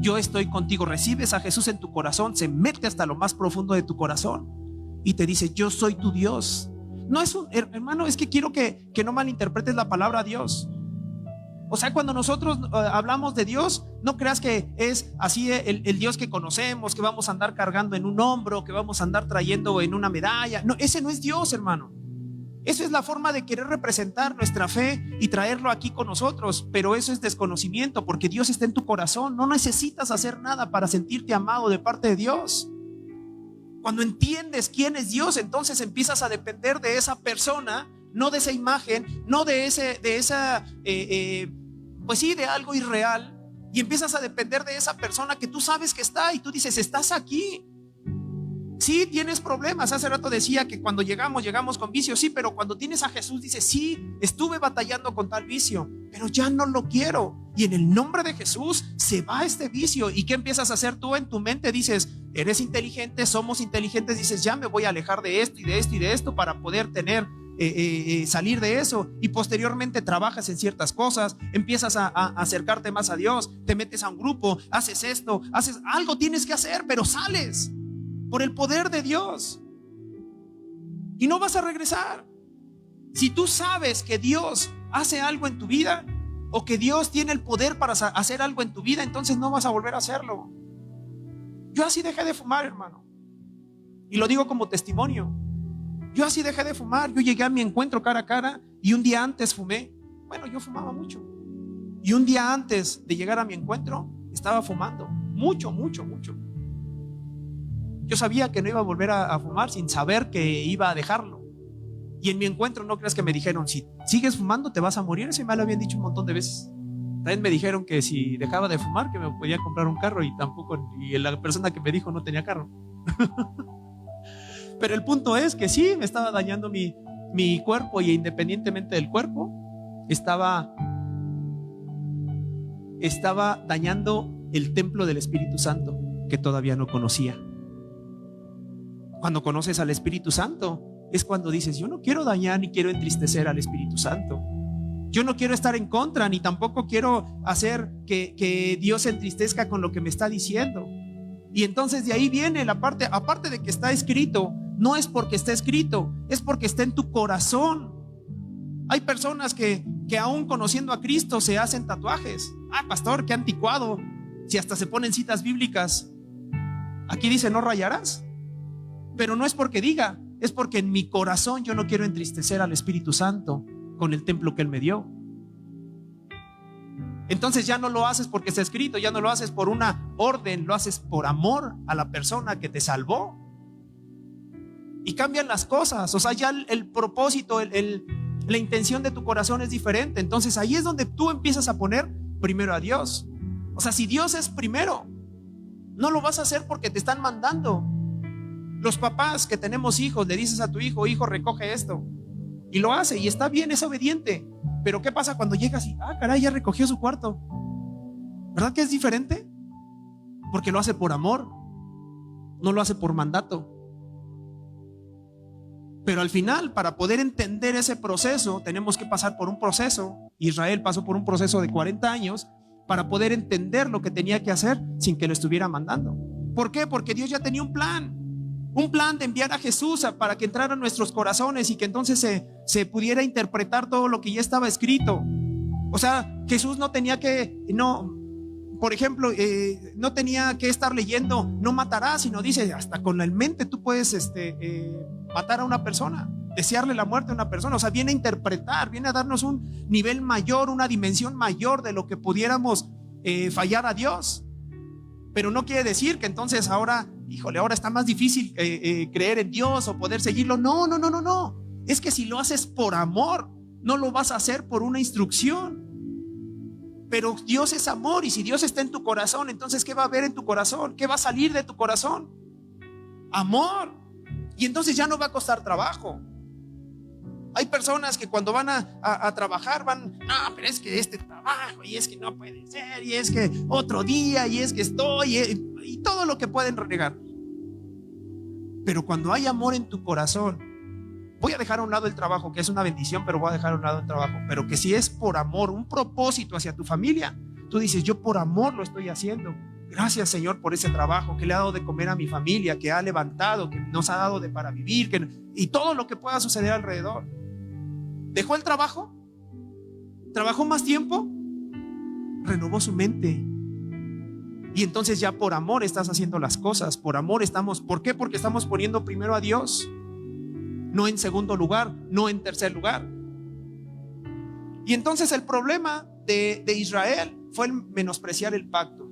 Yo estoy contigo. Recibes a Jesús en tu corazón, se mete hasta lo más profundo de tu corazón y te dice: yo soy tu Dios. No es hermano, es que quiero que no malinterpretes la palabra Dios. O sea, cuando nosotros hablamos de Dios, no creas que es así el Dios que conocemos, que vamos a andar cargando en un hombro, que vamos a andar trayendo en una medalla. No, ese no es Dios, hermano. Eso es la forma de querer representar nuestra fe y traerlo aquí con nosotros, pero eso es desconocimiento, porque Dios está en tu corazón. No necesitas hacer nada para sentirte amado de parte de Dios. Cuando entiendes quién es Dios, entonces empiezas a depender de esa persona, no de esa imagen, no de esa pues sí, de algo irreal, y empiezas a depender de esa persona que tú sabes que está, y tú dices: estás aquí. Sí, tienes problemas. Hace rato decía que cuando llegamos con vicio. Sí, pero cuando tienes a Jesús dices: sí, estuve batallando con tal vicio, pero ya no lo quiero, y en el nombre de Jesús se va este vicio. ¿Y qué empiezas a hacer tú en tu mente? Dices: eres inteligente, somos inteligentes. Dices: ya me voy a alejar de esto y de esto y de esto para poder tener salir de eso, y posteriormente trabajas en ciertas cosas, empiezas a acercarte más a Dios, te metes a un grupo, haces esto, haces algo, tienes que hacer, pero sales por el poder de Dios y no vas a regresar. Si tú sabes que Dios hace algo en tu vida, o que Dios tiene el poder para hacer algo en tu vida, entonces no vas a volver a hacerlo. Yo así dejé de fumar, hermano, y lo digo como testimonio. Yo así dejé de fumar. Yo llegué a mi encuentro cara a cara, y un día antes fumé. Bueno, yo fumaba mucho, y un día antes de llegar a mi encuentro estaba fumando mucho. Yo sabía que no iba a volver a fumar, sin saber que iba a dejarlo. Y en mi encuentro, no creas que me dijeron: si sigues fumando te vas a morir. Eso me lo habían dicho un montón de veces. También me dijeron que si dejaba de fumar, que me podía comprar un carro, y tampoco, y la persona que me dijo no tenía carro. Pero el punto es que sí, me estaba dañando mi cuerpo, y independientemente del cuerpo, estaba dañando el templo del Espíritu Santo, que todavía no conocía. Cuando conoces al Espíritu Santo, es cuando dices: yo no quiero dañar ni quiero entristecer al Espíritu Santo. Yo no quiero estar en contra, ni tampoco quiero hacer que Dios se entristezca con lo que me está diciendo. Y entonces de ahí viene la parte, aparte de que está escrito, no es porque está escrito, es porque está en tu corazón. Hay personas que aún conociendo a Cristo se hacen tatuajes. Pastor, qué anticuado, si hasta se ponen citas bíblicas. Aquí dice: no rayarás. Pero no es porque diga, es porque en mi corazón yo no quiero entristecer al Espíritu Santo con el templo que Él me dio. Entonces ya no lo haces porque está escrito, ya no lo haces por una orden, lo haces por amor a la persona que te salvó. Y cambian las cosas. O sea, ya el propósito, la intención de tu corazón es diferente. Entonces ahí es donde tú empiezas a poner primero a Dios. O sea, si Dios es primero, No lo vas a hacer porque te están mandando. Los papás que tenemos hijos, le dices a tu hijo: hijo, recoge esto, y lo hace, y está bien, es obediente. Pero ¿qué pasa cuando llegas y, caray, ya recogió su cuarto? ¿Verdad que es diferente? Porque lo hace por amor, no lo hace por mandato. Pero al final, para poder entender ese proceso, tenemos que pasar por un proceso. Israel pasó por un proceso de 40 años para poder entender lo que tenía que hacer sin que lo estuviera mandando. ¿Por qué? Porque Dios ya tenía un plan de enviar a Jesús para que entrara en nuestros corazones y que entonces se pudiera interpretar todo lo que ya estaba escrito. O sea, Jesús no tenía que, por ejemplo, no tenía que estar leyendo no matarás, sino dice, hasta con la mente tú puedes matar a una persona, desearle la muerte a una persona. O sea, viene a interpretar, viene a darnos un nivel mayor, una dimensión mayor de lo que pudiéramos fallar a Dios. Pero no quiere decir que entonces ahora, híjole, ahora está más difícil creer en Dios o poder seguirlo. No. Es que si lo haces por amor, no lo vas a hacer por una instrucción. Pero Dios es amor, y si Dios está en tu corazón, entonces ¿qué va a haber en tu corazón? ¿Qué va a salir de tu corazón? Amor. Y entonces ya no va a costar trabajo. Hay personas que cuando van a trabajar pero es que este trabajo, y es que no puede ser, y es que otro día, y es que estoy, y todo lo que pueden renegar. Pero cuando hay amor en tu corazón, voy a dejar a un lado el trabajo, que es una bendición, pero voy a dejar a un lado el trabajo. Pero que si es por amor, un propósito hacia tu familia, tú dices, yo por amor lo estoy haciendo. Gracias, Señor, por ese trabajo que le ha dado de comer a mi familia, que ha levantado, que nos ha dado para vivir, y todo lo que pueda suceder alrededor. Dejó el trabajo, trabajó más tiempo, renovó su mente. Y entonces ya por amor estás haciendo las cosas, por amor estamos. ¿Por qué? Porque estamos poniendo primero a Dios, no en segundo lugar, no en tercer lugar. Y entonces el problema de Israel fue el menospreciar el pacto.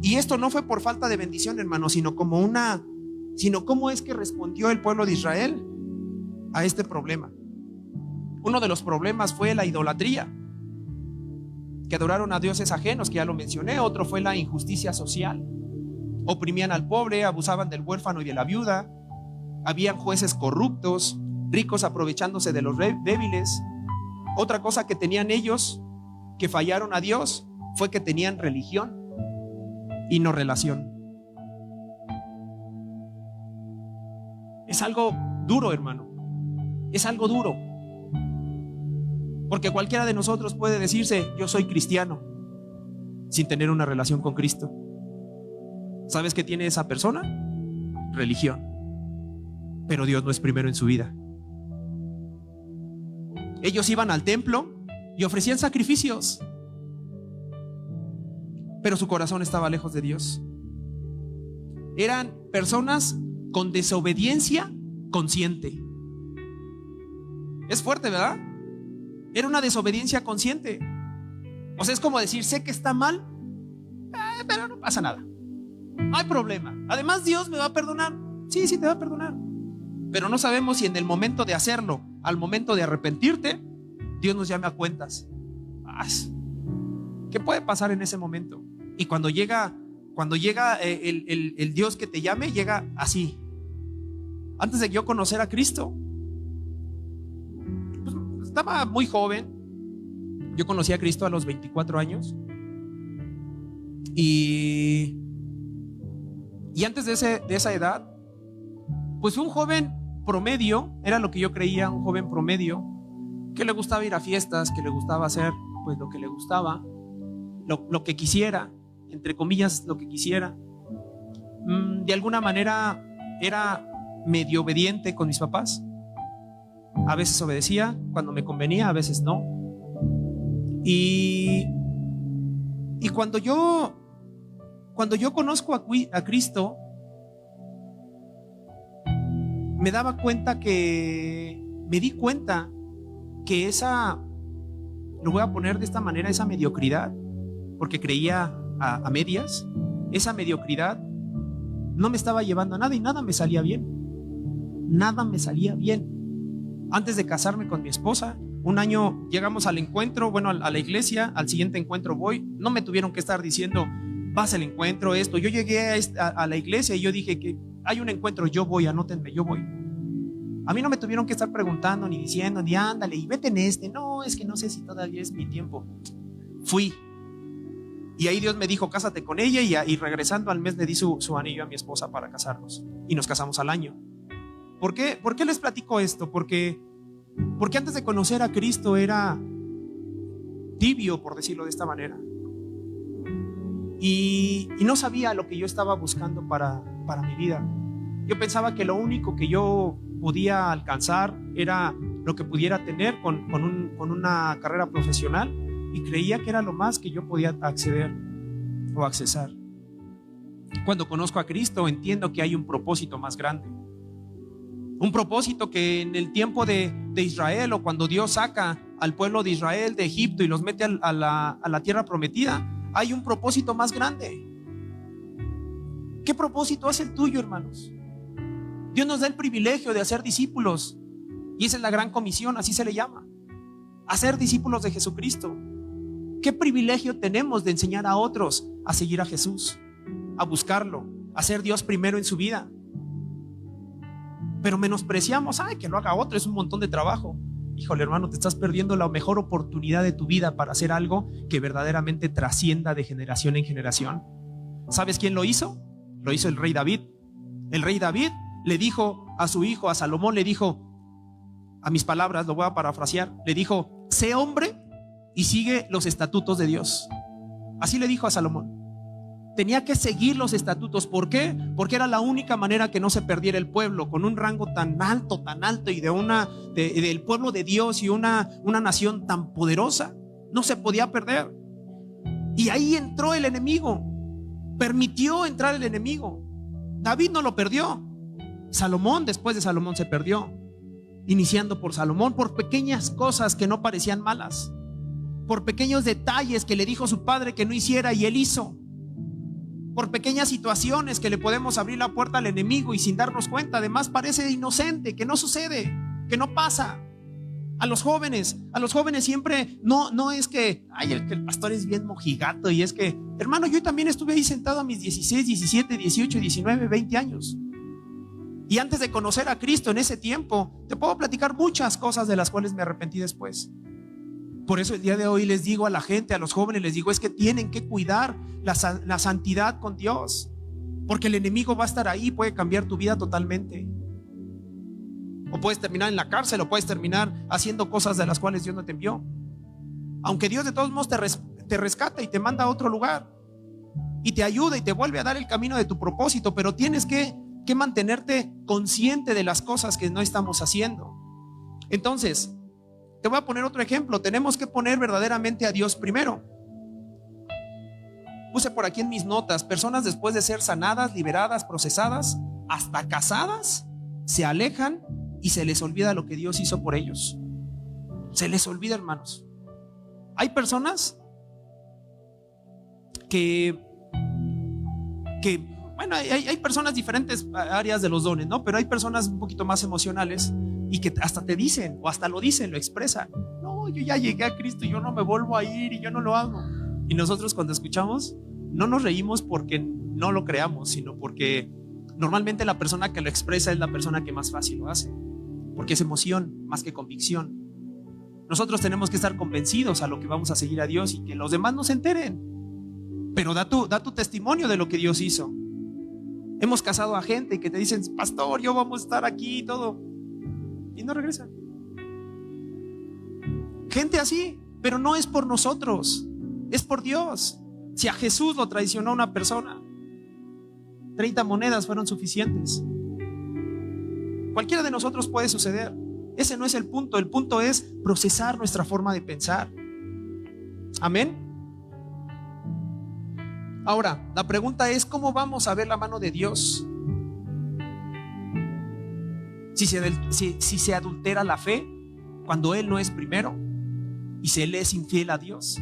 Y esto no fue por falta de bendición, hermano, sino cómo es que respondió el pueblo de Israel a este problema. Uno de los problemas fue la idolatría, que adoraron a dioses ajenos, que ya lo mencioné. Otro fue la injusticia social. Oprimían al pobre, abusaban del huérfano y de la viuda. Habían jueces corruptos, ricos aprovechándose de los débiles. Otra cosa que tenían ellos, que fallaron a Dios, fue que tenían religión y no relación. Es algo duro, hermano. Es algo duro. Porque cualquiera de nosotros puede decirse, yo soy cristiano, sin tener una relación con Cristo. ¿Sabes qué tiene esa persona? Religión. Pero Dios no es primero en su vida. Ellos iban al templo y ofrecían sacrificios, pero su corazón estaba lejos de Dios. Eran personas con desobediencia consciente. Es fuerte, ¿verdad? Era una desobediencia consciente. O sea, es como decir, sé que está mal, pero no pasa nada, no hay problema. Además, Dios me va a perdonar. Sí, te va a perdonar. Pero no sabemos si en el momento de hacerlo, al momento de arrepentirte, Dios nos llame a cuentas. ¿Qué puede pasar en ese momento? Y cuando llega el Dios que te llame, llega así. Antes de que yo conociera a Cristo, pues, estaba muy joven. Yo conocí a Cristo a los 24 años. Y antes de esa edad, pues fue un joven promedio. Era lo que yo creía, un joven promedio, que le gustaba ir a fiestas, que le gustaba hacer pues lo que le gustaba, lo que quisiera, entre comillas, lo que quisiera. De alguna manera era medio obediente con mis papás. A veces obedecía cuando me convenía, a veces no. Y cuando yo conozco a Cristo, me di cuenta que lo voy a poner de esta manera, esa mediocridad, porque creía a medias, esa mediocridad no me estaba llevando a nada y nada me salía bien. Nada me salía bien. Antes de casarme con mi esposa, un año llegamos al encuentro, a la iglesia, al siguiente encuentro voy. No me tuvieron que estar diciendo, vas al encuentro, esto. Yo llegué a la iglesia y yo dije que hay un encuentro, yo voy, anótenme, yo voy. A mí no me tuvieron que estar preguntando ni diciendo, ni ándale y vete en este. No, es que no sé si todavía es mi tiempo. Fui. Y ahí Dios me dijo, cásate con ella, y regresando al mes le di su anillo a mi esposa para casarnos. Y nos casamos al año. ¿Por qué les platico esto? Porque antes de conocer a Cristo era tibio, por decirlo de esta manera. Y no sabía lo que yo estaba buscando para mi vida. Yo pensaba que lo único que yo podía alcanzar era lo que pudiera tener con una carrera profesional, y creía que era lo más que yo podía acceder o accesar. Cuando conozco a Cristo entiendo que hay un propósito más grande, un propósito que en el tiempo de Israel, o cuando Dios saca al pueblo de Israel de Egipto y los mete a la tierra prometida, hay un propósito más grande. ¿Qué propósito es el tuyo, hermanos? Dios nos da el privilegio de hacer discípulos, y esa es la gran comisión, así se le llama, hacer discípulos de Jesucristo. ¿Qué privilegio tenemos de enseñar a otros a seguir a Jesús, a buscarlo, a ser Dios primero en su vida? Pero menospreciamos, que lo haga otro, es un montón de trabajo. Híjole, hermano, te estás perdiendo la mejor oportunidad de tu vida para hacer algo que verdaderamente trascienda de generación en generación. ¿Sabes quién lo hizo? Lo hizo el rey David. El rey David le dijo a su hijo, a Salomón, le dijo, a mis palabras, lo voy a parafrasear, le dijo, sé hombre y sigue los estatutos de Dios. Así le dijo a Salomón. Tenía que seguir los estatutos. ¿Por qué? Porque era la única manera que no se perdiera el pueblo, con un rango tan alto, y del pueblo de Dios, y una nación tan poderosa. No se podía perder. Y ahí entró el enemigo, permitió entrar el enemigo. David no lo perdió. Salomón, después de Salomón, se perdió, iniciando por Salomón, por pequeñas cosas que no parecían malas, por pequeños detalles que le dijo su padre que no hiciera y él hizo, por pequeñas situaciones que le podemos abrir la puerta al enemigo y sin darnos cuenta. Además parece inocente, que no sucede, que no pasa. A los jóvenes siempre no es que el pastor es bien mojigato, y es que, hermano, yo también estuve ahí sentado a mis 16, 17, 18, 19, 20 años. Y antes de conocer a Cristo, en ese tiempo, te puedo platicar muchas cosas de las cuales me arrepentí después. Por eso el día de hoy les digo a la gente, a los jóvenes, les digo, es que tienen que cuidar la santidad con Dios, porque el enemigo va a estar ahí, puede cambiar tu vida totalmente. O puedes terminar en la cárcel, o puedes terminar haciendo cosas de las cuales Dios no te envió. Aunque Dios de todos modos te rescata y te manda a otro lugar y te ayuda y te vuelve a dar el camino de tu propósito, pero tienes que mantenerte consciente de las cosas que no estamos haciendo. Entonces, te voy a poner otro ejemplo. Tenemos que poner verdaderamente a Dios primero. Puse por aquí en mis notas, personas después de ser sanadas, liberadas, procesadas, hasta casadas, se alejan y se les olvida lo que Dios hizo por ellos. Se les olvida, hermanos. Hay personas que bueno, hay personas diferentes áreas de los dones, ¿no? Pero hay personas un poquito más emocionales y que hasta te dicen, o hasta lo dicen, lo expresan. No, yo ya llegué a Cristo, yo no me vuelvo a ir y yo no lo hago. Y nosotros cuando escuchamos, no nos reímos porque no lo creamos, sino porque normalmente la persona que lo expresa es la persona que más fácil lo hace, porque es emoción más que convicción. Nosotros tenemos que estar convencidos a lo que vamos a seguir a Dios y que los demás no se enteren. Pero da tu testimonio de lo que Dios hizo. Hemos casado a gente que te dicen, pastor, yo vamos a estar aquí y todo, y no regresan. Gente así, pero no es por nosotros, es por Dios. Si a Jesús lo traicionó una persona, 30 monedas fueron suficientes. Cualquiera de nosotros puede suceder. Ese no es el punto. El punto es procesar nuestra forma de pensar. Amén. Ahora, la pregunta es, ¿cómo vamos a ver la mano de Dios? Si se adultera la fe cuando Él no es primero y si Él es infiel a Dios.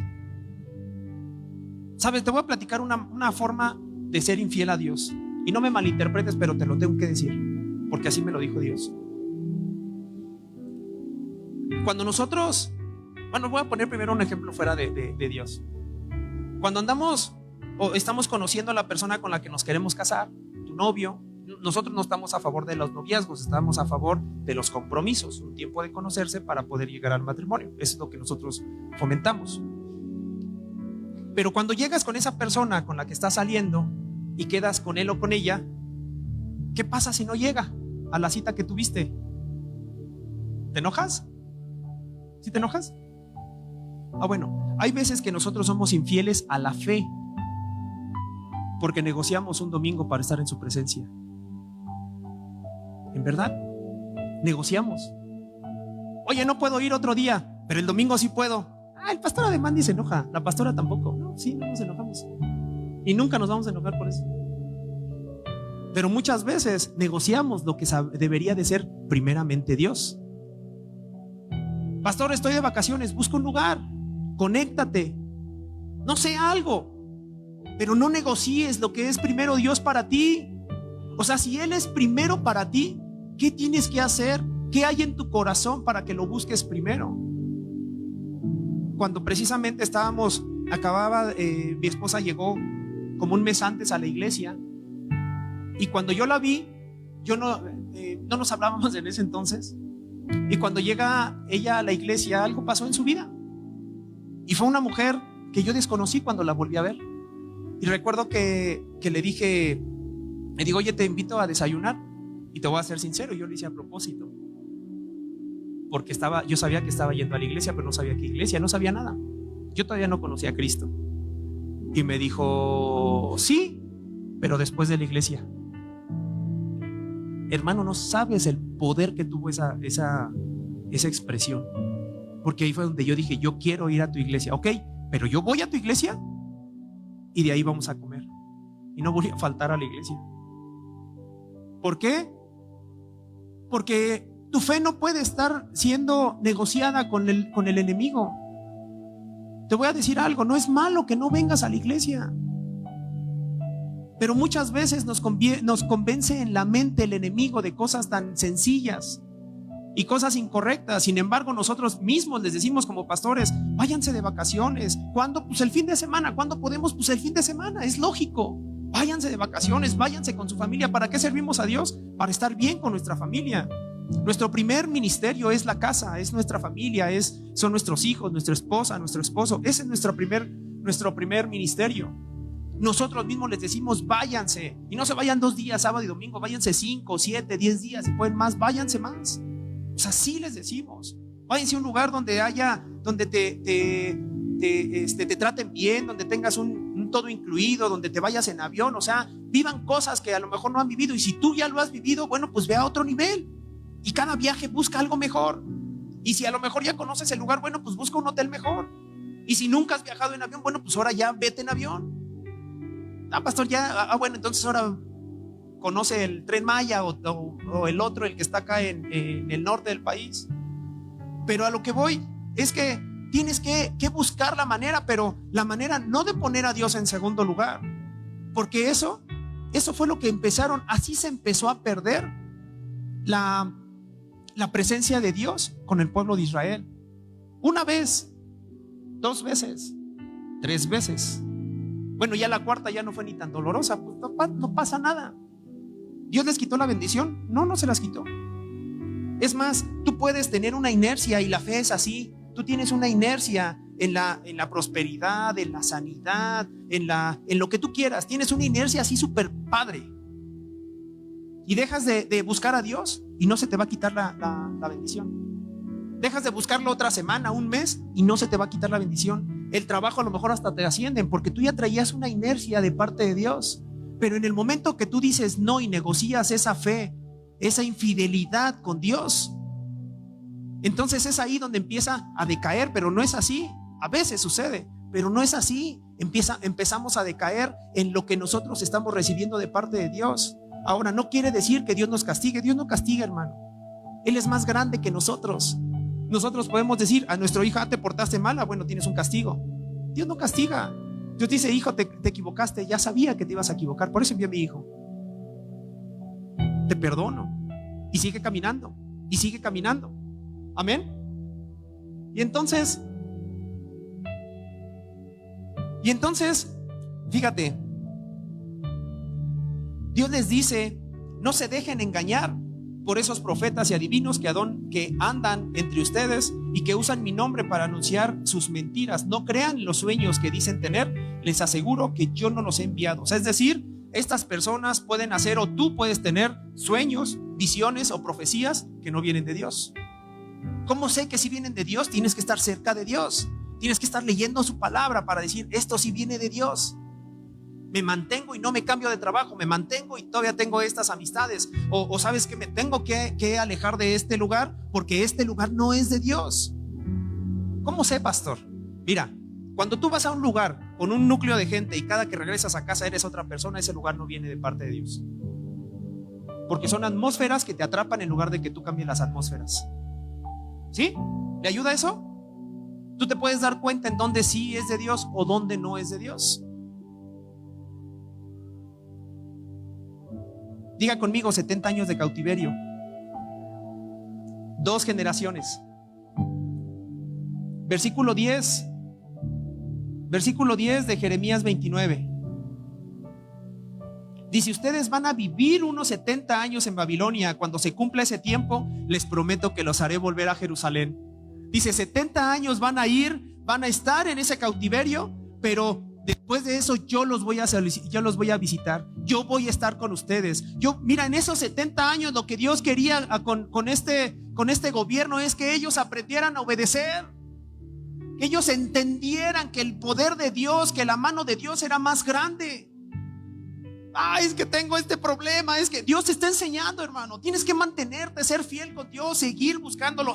¿Sabes? Te voy a platicar una forma de ser infiel a Dios. Y no me malinterpretes, pero te lo tengo que decir, porque así me lo dijo Dios. Cuando nosotros, bueno, voy a poner primero un ejemplo fuera de Dios. Cuando andamos O estamos conociendo a la persona con la que nos queremos casar, tu novio. Nosotros no estamos a favor de los noviazgos, estamos a favor de los compromisos, un tiempo de conocerse para poder llegar al matrimonio. Eso es lo que nosotros fomentamos. Pero cuando llegas con esa persona con la que estás saliendo y quedas con él o con ella, ¿qué pasa si no llega a la cita que tuviste? ¿Te enojas? ¿Sí te enojas? Bueno, hay veces que nosotros somos infieles a la fe porque negociamos un domingo para estar en su presencia. En verdad, negociamos. Oye, no puedo ir otro día, pero el domingo sí puedo. El pastor además ni se enoja, la pastora tampoco. No, sí, no nos enojamos. Y nunca nos vamos a enojar por eso. Pero muchas veces negociamos lo que debería de ser primeramente Dios. Pastor, estoy de vacaciones, busca un lugar, conéctate, no sé, algo, pero no negocies lo que es primero Dios para ti. O sea, si Él es primero para ti, ¿qué tienes que hacer? ¿Qué hay en tu corazón para que lo busques primero? Cuando precisamente mi esposa llegó como un mes antes a la iglesia, y cuando yo la vi, no nos hablábamos en ese entonces, y cuando llega ella a la iglesia, algo pasó en su vida, y fue una mujer que yo desconocí cuando la volví a ver. Y recuerdo que le digo, oye, te invito a desayunar. Y te voy a ser sincero, yo lo hice a propósito, porque yo sabía que estaba yendo a la iglesia, pero no sabía qué iglesia, no sabía nada. Yo todavía no conocía a Cristo. Y me dijo, sí, pero después de la iglesia. Hermano, no sabes el poder que tuvo esa expresión, porque ahí fue donde yo dije, yo quiero ir a tu iglesia. Ok, pero yo voy a tu iglesia y de ahí vamos a comer, y no voy a faltar a la iglesia. ¿Por qué? Porque tu fe no puede estar siendo negociada con el enemigo. Te voy a decir algo, no es malo que no vengas a la iglesia, pero muchas veces nos convence en la mente el enemigo de cosas tan sencillas y cosas incorrectas. Sin embargo, nosotros mismos les decimos como pastores, váyanse de vacaciones. ¿Cuándo? Pues el fin de semana. ¿Cuándo podemos? Pues el fin de semana, es lógico. Váyanse de vacaciones, váyanse con su familia. ¿Para qué servimos a Dios? Para estar bien con nuestra familia. Nuestro primer ministerio es la casa, es nuestra familia, son nuestros hijos, nuestra esposa, nuestro esposo. Ese es nuestro primer ministerio. Nosotros mismos les decimos, váyanse. Y no se vayan 2 días, sábado y domingo. Váyanse 5, 7, 10 días. Si pueden más, váyanse más. O sea, así les decimos. Váyanse a un lugar donde te traten bien, donde tengas un todo incluido, donde te vayas en avión. O sea, vivan cosas que a lo mejor no han vivido, y si tú ya lo has vivido, bueno, pues ve a otro nivel, y cada viaje busca algo mejor. Y si a lo mejor ya conoces el lugar, bueno, pues busca un hotel mejor. Y si nunca has viajado en avión, bueno, pues ahora ya vete en avión. Pastor, ya, bueno, entonces ahora conoce el Tren Maya o el otro, el que está acá en el norte del país. Pero a lo que voy es que tienes que buscar la manera, pero la manera no de poner a Dios en segundo lugar, porque eso fue lo que así se empezó a perder la presencia de Dios con el pueblo de Israel. 1 vez, 2 veces, 3 veces. Bueno, ya la cuarta ya no fue ni tan dolorosa, pues no pasa nada. ¿Dios les quitó la bendición? No se las quitó. Es más, tú puedes tener una inercia, y la fe es así. Tú tienes una inercia en la prosperidad, en la sanidad, en lo que tú quieras. Tienes una inercia así súper padre, y dejas de buscar a Dios y no se te va a quitar la bendición. Dejas de buscarlo otra semana, un mes, y no se te va a quitar la bendición. El trabajo a lo mejor hasta te ascienden, porque tú ya traías una inercia de parte de Dios. Pero en el momento que tú dices no y negocias esa fe, esa infidelidad con Dios, entonces es ahí donde empieza a decaer. Pero no es así. A veces sucede, pero no es así. Empezamos a decaer en lo que nosotros estamos recibiendo de parte de Dios. Ahora, no quiere decir que Dios nos castigue. Dios no castiga, hermano. Él es más grande que nosotros. Nosotros podemos decir a nuestro hijo, te portaste mal, bueno, tienes un castigo. Dios no castiga. Dios dice, hijo, te equivocaste, ya sabía que te ibas a equivocar, por eso envié a mi hijo. Te perdono. Y sigue caminando, y sigue caminando. Amén. Y entonces Fíjate, Dios les dice: no se dejen engañar por esos profetas y adivinos que andan entre ustedes y que usan mi nombre para anunciar sus mentiras. No crean los sueños que dicen tener. Les aseguro que yo no los he enviado. O sea, es decir, estas personas pueden hacer, o tú puedes tener sueños, visiones o profecías que no vienen de Dios. ¿Cómo sé que sí vienen de Dios? Tienes que estar cerca de Dios. Tienes que estar leyendo su palabra para decir: esto sí viene de Dios. Me mantengo y no me cambio de trabajo, me mantengo y todavía tengo estas amistades, o sabes que me tengo que alejar de este lugar porque este lugar no es de Dios. ¿Cómo sé, pastor? Mira, cuando tú vas a un lugar con un núcleo de gente y cada que regresas a casa eres otra persona, ese lugar no viene de parte de Dios, porque son atmósferas que te atrapan en lugar de que tú cambies las atmósferas. ¿Sí? ¿Le ayuda eso? Tú te puedes dar cuenta en dónde sí es de Dios o dónde no es de Dios. Diga conmigo: 70 años de cautiverio, 2 generaciones. Versículo 10 de Jeremías 29. Dice: ustedes van a vivir unos 70 años en Babilonia. Cuando se cumpla ese tiempo, les prometo que los haré volver a Jerusalén. Dice: 70 años van a estar en ese cautiverio, pero después de eso yo los voy a visitar. Yo voy a estar con ustedes. Mira, en esos 70 años lo que Dios quería con este gobierno es que ellos aprendieran a obedecer, que ellos entendieran que el poder de Dios, que la mano de Dios era más grande. Es que tengo este problema. Es que Dios te está enseñando, hermano. Tienes que mantenerte, ser fiel con Dios, seguir buscándolo,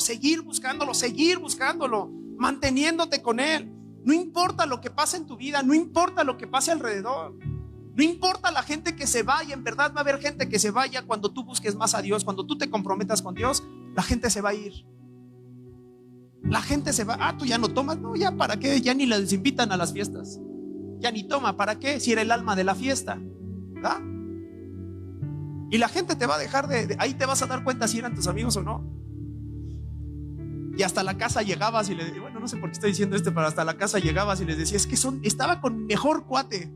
manteniéndote con Él. No importa lo que pase en tu vida, no importa lo que pase alrededor, no importa la gente que se vaya. En verdad va a haber gente que se vaya cuando tú busques más a Dios. Cuando tú te comprometas con Dios, la gente se va a ir. La gente se va. Tú ya no tomas. No, ya para qué, ya ni les invitan a las fiestas. Ya ni toma, ¿para qué? Si era el alma de la fiesta, ¿verdad? Y la gente te va a dejar ahí te vas a dar cuenta si eran tus amigos o no. Y hasta la casa llegabas y bueno, no sé por qué estoy diciendo esto, pero hasta la casa llegabas y les decías: es que estaba con mi mejor cuate.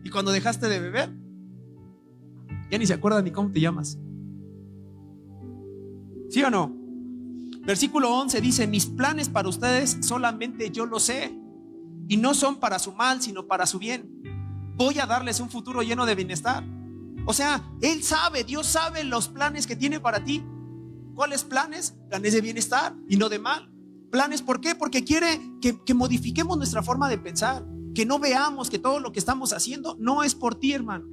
Y cuando dejaste de beber, ya ni se acuerdan ni cómo te llamas. ¿Sí o no? Versículo 11 dice: mis planes para ustedes solamente yo los sé, y no son para su mal, sino para su bien. Voy a darles un futuro lleno de bienestar. O sea, Él sabe, Dios sabe los planes que tiene para ti. ¿Cuáles planes? Planes de bienestar y no de mal. Planes, ¿por qué? Porque quiere que modifiquemos nuestra forma de pensar, que no veamos que todo lo que estamos haciendo no es por ti, hermano.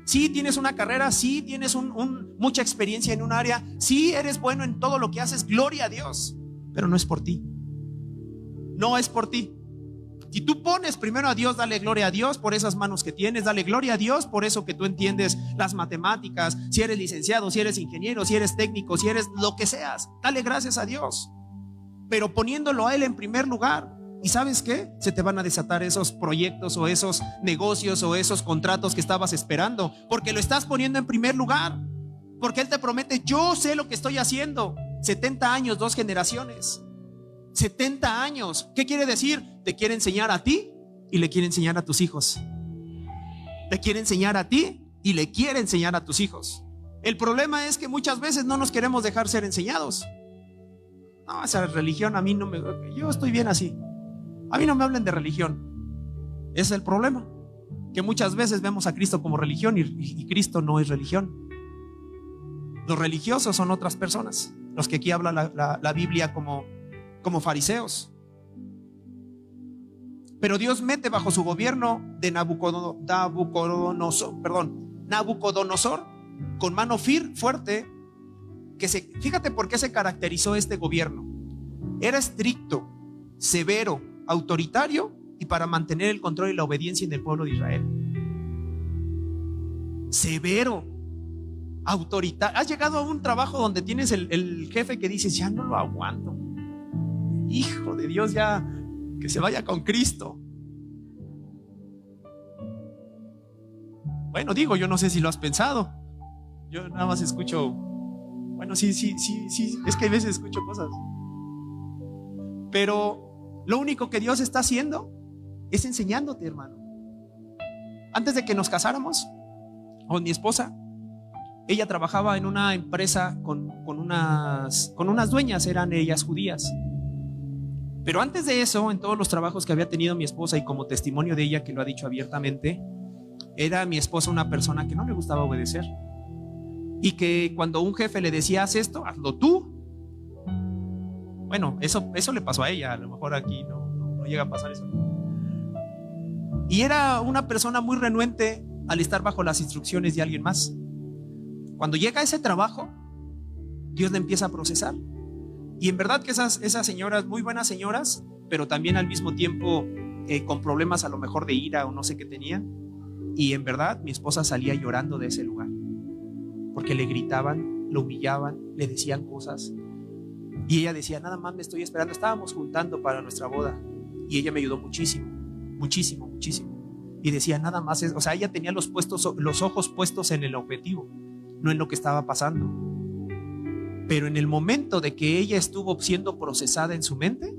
Sí tienes una carrera, sí tienes mucha experiencia en un área, sí eres bueno en todo lo que haces, gloria a Dios, pero no es por ti. No es por ti. Si tú pones primero a Dios, dale gloria a Dios por esas manos que tienes, dale gloria a Dios por eso que tú entiendes las matemáticas, si eres licenciado, si eres ingeniero, si eres técnico, si eres lo que seas, dale gracias a Dios, pero poniéndolo a Él en primer lugar. ¿Y sabes qué? Se te van a desatar esos proyectos o esos negocios o esos contratos que estabas esperando, porque lo estás poniendo en primer lugar, porque Él te promete: yo sé lo que estoy haciendo. 70 años, 2 generaciones. 70 años. ¿Qué quiere decir? Te quiere enseñar a ti y le quiere enseñar a tus hijos. Te quiere enseñar a ti y le quiere enseñar a tus hijos. El problema es que muchas veces no nos queremos dejar ser enseñados. No, esa religión a mí no me... Yo estoy bien así. A mí no me hablen de religión. Ese es el problema, que muchas veces vemos a Cristo como religión y Cristo no es religión. Los religiosos son otras personas, los que aquí habla la Biblia como fariseos. Pero Dios mete bajo su gobierno de Nabucodonosor con mano fuerte, fíjate por qué se caracterizó este gobierno. Era estricto, severo, autoritario y para mantener el control y la obediencia en el pueblo de Israel. Severo, autoritario. Has llegado a un trabajo donde tienes el jefe que dices: ya no lo aguanto, hijo de Dios, ya que se vaya con Cristo. Bueno, digo, yo no sé si lo has pensado. Yo nada más escucho, bueno, sí, es que a veces escucho cosas, pero lo único que Dios está haciendo es enseñándote, hermano. Antes de que nos casáramos con mi esposa, ella trabajaba en una empresa con unas dueñas, eran ellas judías. Pero antes de eso, en todos los trabajos que había tenido mi esposa, y como testimonio de ella que lo ha dicho abiertamente, era mi esposa una persona que no le gustaba obedecer, y que cuando un jefe le decía haz esto, hazlo tú. Bueno, eso le pasó a ella, a lo mejor aquí no llega a pasar eso. Y era una persona muy renuente al estar bajo las instrucciones de alguien más. Cuando llega a ese trabajo, Dios le empieza a procesar. Y en verdad que esas señoras, muy buenas señoras, pero también al mismo tiempo con problemas a lo mejor de ira o no sé qué tenían. Y en verdad mi esposa salía llorando de ese lugar, porque le gritaban, lo humillaban, le decían cosas. Y ella decía, nada más me estoy esperando. Estábamos juntando para nuestra boda y ella me ayudó muchísimo, muchísimo, muchísimo. Y decía, nada más, o sea, ella tenía los ojos puestos en el objetivo, no en lo que estaba pasando. Pero en el momento de que ella estuvo siendo procesada en su mente,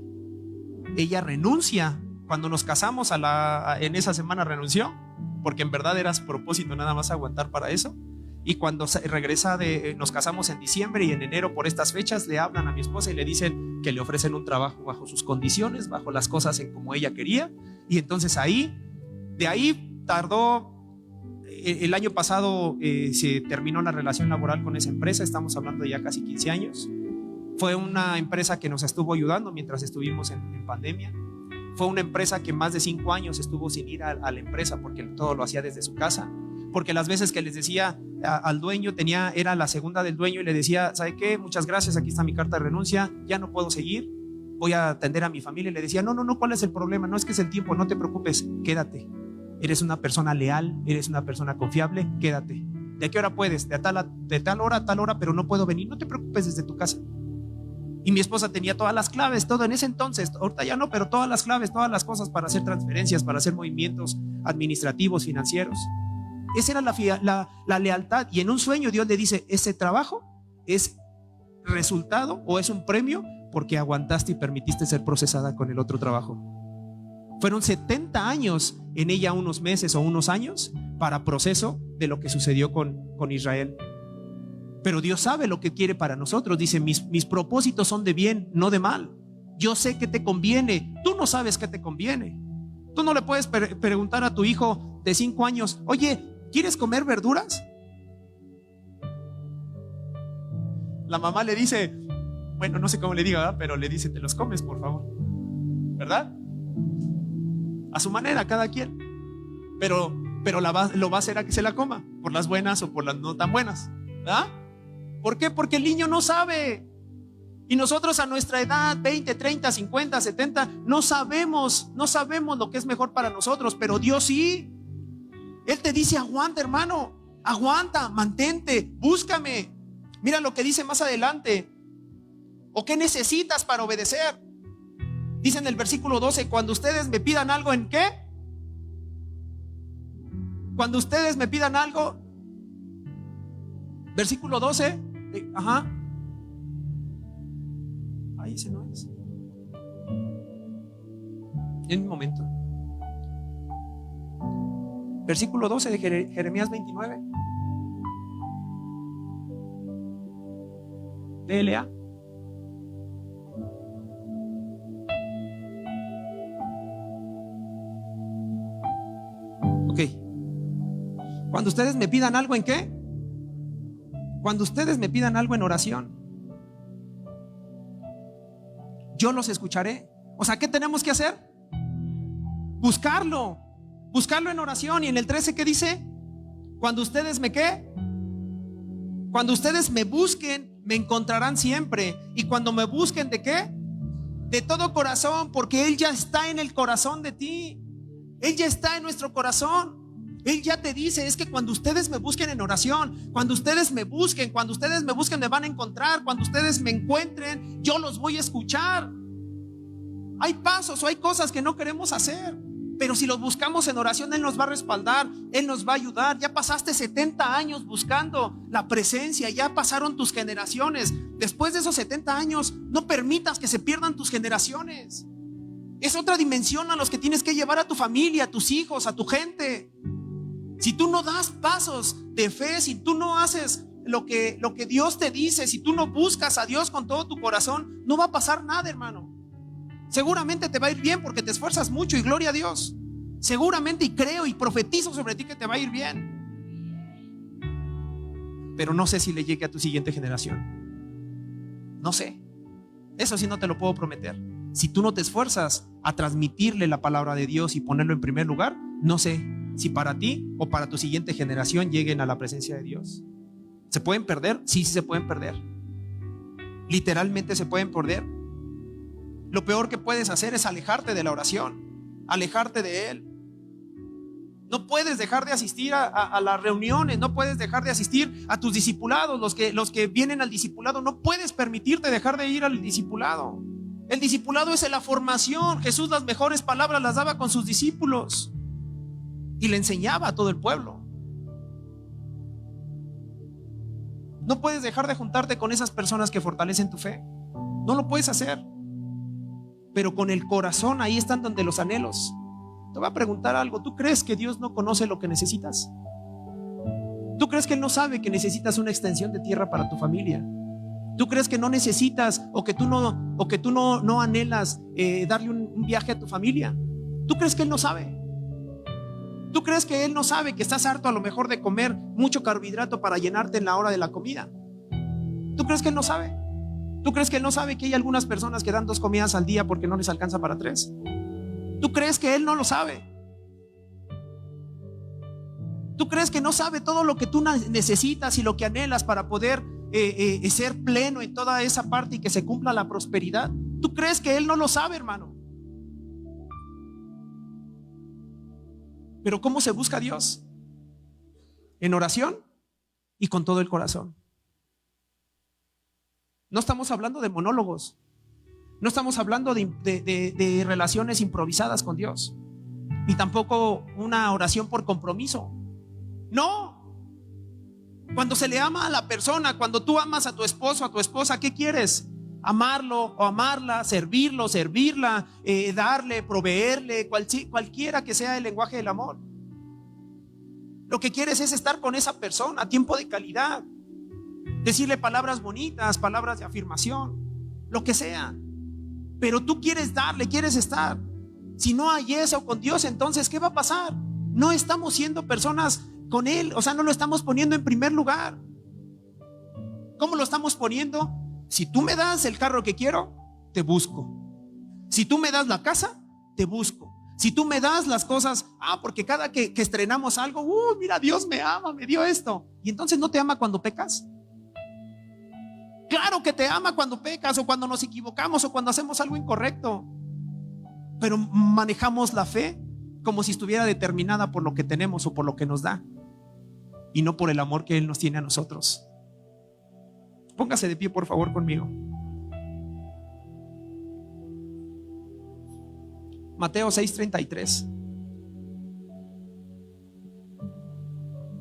ella renuncia. Cuando nos casamos en esa semana renunció, porque en verdad era su propósito nada más aguantar para eso. Y cuando regresa nos casamos en diciembre, y en enero por estas fechas le hablan a mi esposa y le dicen que le ofrecen un trabajo bajo sus condiciones, bajo las cosas en como ella quería. Y entonces de ahí tardó. El año pasado se terminó la relación laboral con esa empresa. Estamos hablando de ya casi 15 años. Fue una empresa que nos estuvo ayudando mientras estuvimos en pandemia. Fue una empresa que más de 5 años estuvo sin ir a la empresa, porque todo lo hacía desde su casa. Porque las veces que les decía al dueño, era la segunda del dueño, y le decía, ¿sabe qué? Muchas gracias, aquí está mi carta de renuncia, ya no puedo seguir, voy a atender a mi familia. Y le decía, no, ¿cuál es el problema? No, es que es el tiempo, no te preocupes, quédate. Eres una persona leal, eres una persona confiable, quédate. ¿De qué hora puedes? De tal hora a tal hora, pero no puedo venir. No te preocupes, desde tu casa. Y mi esposa tenía todas las claves, todo en ese entonces. Ahorita ya no, pero todas las claves, todas las cosas para hacer transferencias, para hacer movimientos administrativos, financieros. Esa era la lealtad. Y en un sueño Dios le dice, ese trabajo es resultado o es un premio porque aguantaste y permitiste ser procesada con el otro trabajo. Fueron 70 años en ella, unos meses o unos años para proceso de lo que sucedió con Israel. Pero Dios sabe lo que quiere para nosotros. Dice, mis propósitos son de bien, no de mal. Yo sé que te conviene, tú no sabes qué te conviene. Tú no le puedes preguntar a tu hijo de 5 años, oye, ¿quieres comer verduras? La mamá le dice, bueno, no sé cómo le diga, ¿verdad? Pero le dice, te los comes, por favor, ¿verdad? A su manera, cada quien. Pero lo va a hacer a que se la coma, por las buenas o por las no tan buenas, ¿verdad? ¿Por qué? Porque el niño no sabe. Y nosotros a nuestra edad, 20, 30, 50, 70, no sabemos lo que es mejor para nosotros, pero Dios sí. Él te dice, aguanta, hermano, aguanta, mantente, búscame. Mira lo que dice más adelante. ¿O qué necesitas para obedecer? Dice en el versículo 12, cuando ustedes me pidan algo, ¿en qué? Cuando ustedes me pidan algo, versículo 12, ahí ese no es. En un momento. Versículo 12 de Jeremías 29. DLA. Ok. Cuando ustedes me pidan algo, ¿en qué? Cuando ustedes me pidan algo en oración, yo los escucharé. O sea, ¿qué tenemos que hacer? Buscarlo en oración. Y en el 13, ¿qué dice? Cuando ustedes me ¿qué? Cuando ustedes me busquen, me encontrarán siempre. Y cuando me busquen, ¿de qué? De todo corazón, porque Él ya está en el corazón de ti. Él ya está en nuestro corazón. Él ya te dice, es que cuando ustedes me busquen en oración, cuando ustedes me busquen me van a encontrar. Cuando ustedes me encuentren, yo los voy a escuchar. Hay pasos o hay cosas que no queremos hacer, pero si los buscamos en oración, Él nos va a respaldar, Él nos va a ayudar. Ya pasaste 70 años buscando la presencia, ya pasaron tus generaciones. Después de esos 70 años, no permitas que se pierdan tus generaciones. Es otra dimensión a los que tienes que llevar a tu familia, a tus hijos, a tu gente. Si tú no das pasos de fe, si tú no haces lo que Dios te dice, si tú no buscas a Dios con todo tu corazón, no va a pasar nada, hermano. Seguramente te va a ir bien porque te esfuerzas mucho y gloria a Dios. Seguramente, y creo y profetizo sobre ti que te va a ir bien. Pero no sé si le llegue a tu siguiente generación. No sé. Eso sí no te lo puedo prometer. Si tú no te esfuerzas a transmitirle la palabra de Dios y ponerlo en primer lugar, no sé si para ti o para tu siguiente generación lleguen a la presencia de Dios. ¿Se pueden perder? Sí, sí se pueden perder. Literalmente se pueden perder. Lo peor que puedes hacer es alejarte de la oración, alejarte de Él. No puedes dejar de asistir a las reuniones, no puedes dejar de asistir a tus discipulados, los que vienen al discipulado. No puedes permitirte dejar de ir al discipulado. El discipulado es la formación. Jesús las mejores palabras las daba con sus discípulos y le enseñaba a todo el pueblo. No puedes dejar de juntarte con esas personas que fortalecen tu fe. No lo puedes hacer. Pero con el corazón, ahí están donde los anhelos. Te voy a preguntar algo. ¿Tú crees que Dios no conoce lo que necesitas? ¿Tú crees que Él no sabe que necesitas una extensión de tierra para tu familia? ¿Tú crees que no necesitas o que tú no anhelas darle un viaje a tu familia? ¿Tú crees que Él no sabe? ¿Tú crees que Él no sabe que estás harto a lo mejor de comer mucho carbohidrato para llenarte en la hora de la comida? ¿Tú crees que Él no sabe? ¿Tú crees que Él no sabe que hay algunas personas que dan 2 comidas al día porque no les alcanza para 3? ¿Tú crees que Él no lo sabe? ¿Tú crees que no sabe todo lo que tú necesitas y lo que anhelas para poder ser pleno en toda esa parte y que se cumpla la prosperidad? ¿Tú crees que Él no lo sabe, hermano? Pero ¿cómo se busca a Dios? En oración y con todo el corazón. No estamos hablando de monólogos. No estamos hablando de relaciones improvisadas con Dios. Ni tampoco una oración por compromiso. No. Cuando se le ama a la persona, cuando tú amas a tu esposo, a tu esposa, ¿qué quieres? Amarlo o amarla, servirlo, servirla, darle, proveerle, cualquiera que sea el lenguaje del amor. Lo que quieres es estar con esa persona a tiempo de calidad, decirle palabras bonitas, palabras de afirmación, lo que sea. Pero tú quieres darle, quieres estar. Si no hay eso con Dios, entonces ¿qué va a pasar? No estamos siendo personas con Él, o sea, no lo estamos poniendo en primer lugar. ¿Cómo lo estamos poniendo? Si tú me das el carro que quiero, te busco. Si tú me das la casa, te busco. Si tú me das las cosas, porque cada que estrenamos algo, mira, Dios me ama, me dio esto. Y entonces no te ama cuando pecas. Claro que te ama cuando pecas o cuando nos equivocamos o cuando hacemos algo incorrecto. Pero manejamos la fe como si estuviera determinada por lo que tenemos o por lo que nos da y no por el amor que Él nos tiene a nosotros. Póngase de pie, por favor, conmigo. Mateo 6:33.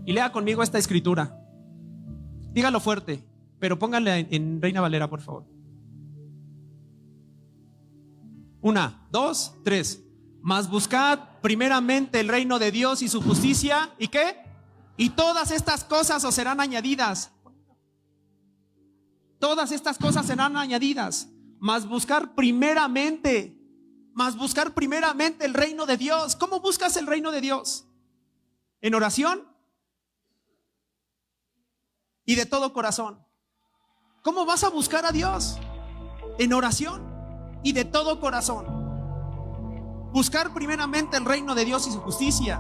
Y lea conmigo esta escritura. Dígalo fuerte, pero póngale en Reina Valera, por favor. 1, 2, 3. Mas buscad primeramente el reino de Dios y su justicia. ¿Y qué? Y todas estas cosas os serán añadidas. Todas estas cosas serán añadidas. Mas buscar primeramente el reino de Dios. ¿Cómo buscas el reino de Dios? En oración y de todo corazón. ¿Cómo vas a buscar a Dios? En oración y de todo corazón. Buscar primeramente el reino de Dios y su justicia.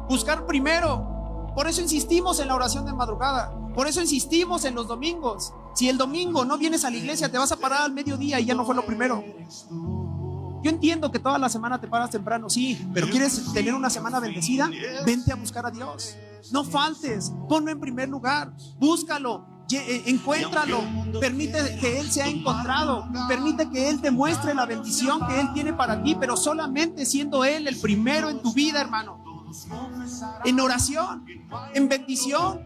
Buscar primero. Por eso insistimos en la oración de madrugada. Por eso insistimos en los domingos. Si el domingo no vienes a la iglesia, te vas a parar al mediodía y ya no fue lo primero. Yo entiendo que toda la semana te paras temprano, sí, pero ¿quieres tener una semana bendecida? Vente a buscar a Dios. No faltes, ponlo en primer lugar, búscalo, encuéntralo, permite que Él sea encontrado, permite que Él te muestre la bendición que Él tiene para ti, pero solamente siendo Él el primero en tu vida, hermano. En oración, en bendición.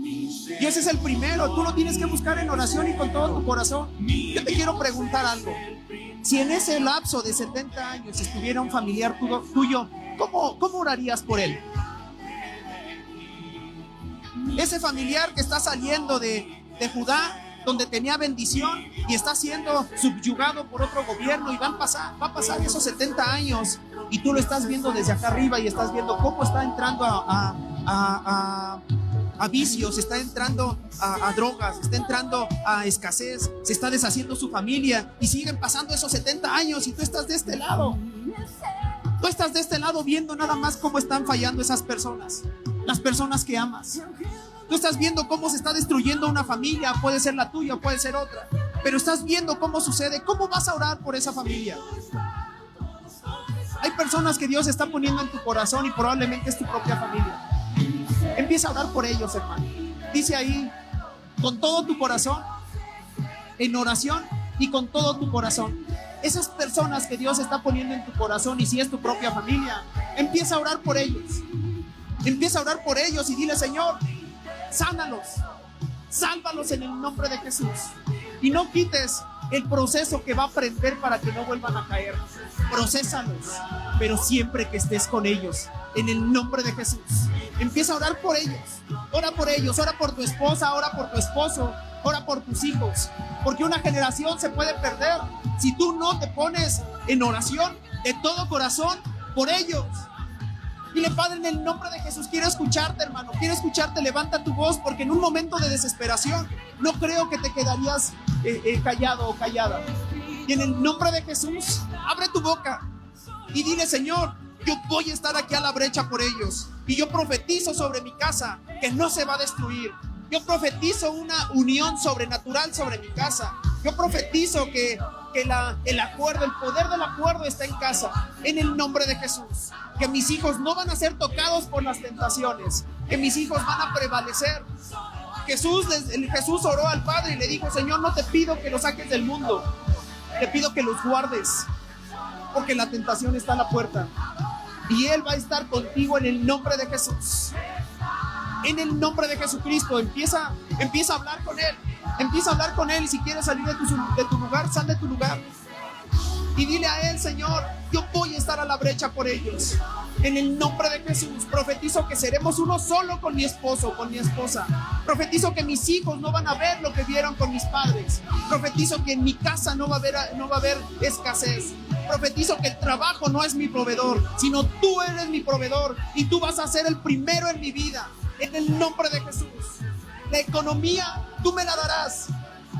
Y ese es el primero. Tú lo tienes que buscar en oración y con todo tu corazón. Yo te quiero preguntar algo. Si en ese lapso de 70 años estuviera un familiar tuyo, ¿cómo orarías por él? Ese familiar que está saliendo de Judá, donde tenía bendición, y está siendo subyugado por otro gobierno, y va a pasar esos 70 años, y tú lo estás viendo desde acá arriba, y estás viendo cómo está entrando a vicios, está entrando a drogas, está entrando a escasez, se está deshaciendo su familia, y siguen pasando esos 70 años, y tú estás de este lado. Tú estás de este lado viendo nada más cómo están fallando esas personas, las personas que amas. Tú estás viendo cómo se está destruyendo una familia, puede ser la tuya, puede ser otra, pero estás viendo cómo sucede. ¿Cómo vas a orar por esa familia? Hay personas que Dios está poniendo en tu corazón y probablemente es tu propia familia. Empieza a orar por ellos, hermano. Dice ahí, con todo tu corazón, en oración y con todo tu corazón. Esas personas que Dios está poniendo en tu corazón, y si es tu propia familia, empieza a orar por ellos. Empieza a orar por ellos y dile: Señor, sánalos, sálvalos en el nombre de Jesús. Y no quites el proceso que va a aprender para que no vuelvan a caer. Prosésalos, pero siempre que estés con ellos, en el nombre de Jesús. Empieza a orar por ellos. Ora por ellos, ora por tu esposa, ora por tu esposo, ora por tus hijos, porque una generación se puede perder si tú no te pones en oración de todo corazón por ellos. Dile: Padre, en el nombre de Jesús, quiero escucharte, hermano, quiero escucharte. Levanta tu voz, porque en un momento de desesperación no creo que te quedarías callado o callada. Y en el nombre de Jesús, abre tu boca y dile: Señor, yo voy a estar aquí a la brecha por ellos, y yo profetizo sobre mi casa que no se va a destruir. Yo profetizo una unión sobrenatural sobre mi casa. Yo profetizo que el acuerdo, el poder del acuerdo está en casa, en el nombre de Jesús. Que mis hijos no van a ser tocados por las tentaciones, que mis hijos van a prevalecer. Jesús oró al Padre y le dijo: Señor, no te pido que los saques del mundo, te pido que los guardes, porque la tentación está a la puerta, y Él va a estar contigo en el nombre de Jesús. En el nombre de Jesucristo, empieza a hablar con Él. Empieza a hablar con Él, y si quieres salir de tu lugar, sal de tu lugar. Y dile a Él: Señor, yo voy a estar a la brecha por ellos. En el nombre de Jesús, profetizo que seremos uno solo con mi esposo, con mi esposa. Profetizo que mis hijos no van a ver lo que vieron con mis padres. Profetizo que en mi casa no va a haber escasez. Profetizo que el trabajo no es mi proveedor, sino tú eres mi proveedor, y tú vas a ser el primero en mi vida. En el nombre de Jesús. La economía tú me la darás,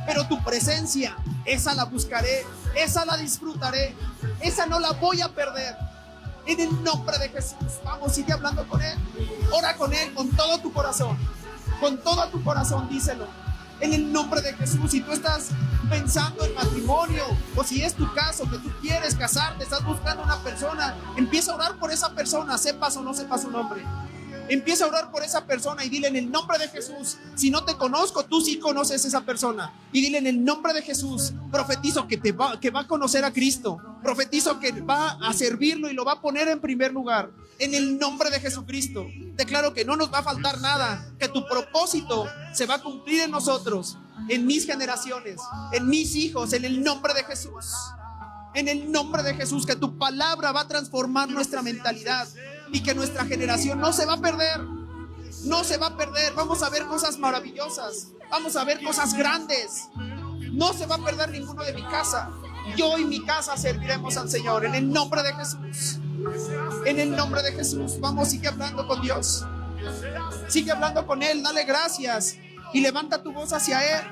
pero tu presencia, esa la buscaré, esa la disfrutaré, esa no la voy a perder. En el nombre de Jesús. Vamos, sigue hablando con Él. Ora con Él con todo tu corazón. Con todo tu corazón, díselo. En el nombre de Jesús. Si tú estás pensando en matrimonio, o si es tu caso que tú quieres casarte, estás buscando una persona, empieza a orar por esa persona, sepas o no sepas su nombre. Empieza a orar por esa persona y dile: en el nombre de Jesús, si no te conozco, tú sí conoces a esa persona, y dile: en el nombre de Jesús, profetizo que va a conocer a Cristo, profetizo que va a servirlo y lo va a poner en primer lugar. En el nombre de Jesucristo, declaro que no nos va a faltar nada, que tu propósito se va a cumplir en nosotros, en mis generaciones, en mis hijos, en el nombre de Jesús. En el nombre de Jesús, que tu palabra va a transformar nuestra mentalidad, y que nuestra generación no se va a perder. No se va a perder. Vamos a ver cosas maravillosas, vamos a ver cosas grandes. No se va a perder ninguno de mi casa. Yo y mi casa serviremos al Señor. En el nombre de Jesús. En el nombre de Jesús. Vamos, sigue hablando con Dios. Sigue hablando con Él. Dale gracias y levanta tu voz hacia Él.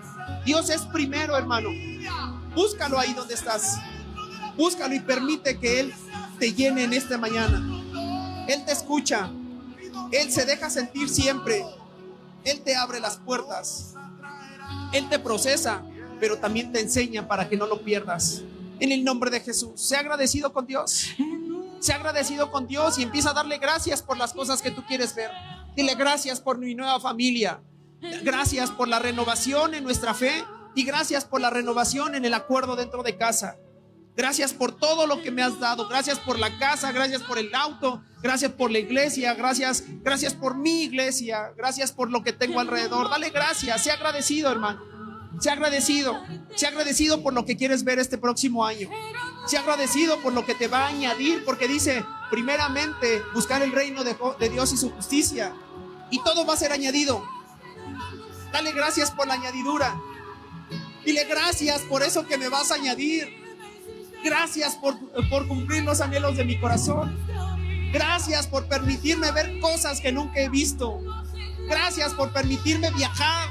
Dios es primero, hermano. Búscalo ahí donde estás. Búscalo y permite que Él te llene en esta mañana. Él te escucha. Él se deja sentir siempre. Él te abre las puertas. Él te procesa, pero también te enseña para que no lo pierdas. En el nombre de Jesús. Sea agradecido con Dios. Sea agradecido con Dios y empieza a darle gracias por las cosas que tú quieres ver. Dile: gracias por mi nueva familia. Gracias por la renovación en nuestra fe, y gracias por la renovación en el acuerdo dentro de casa. Gracias por todo lo que me has dado. Gracias por la casa, gracias por el auto, gracias por la iglesia, gracias por mi iglesia, gracias por lo que tengo alrededor. Dale gracias, sea agradecido, hermano. Sea agradecido por lo que quieres ver este próximo año. Sea agradecido por lo que te va a añadir, porque dice: primeramente buscar el reino de Dios y su justicia, y todo va a ser añadido. Dale gracias por la añadidura. Dile gracias por eso que me vas a añadir. Gracias por cumplir los anhelos de mi corazón. Gracias por permitirme ver cosas que nunca he visto. Gracias por permitirme viajar.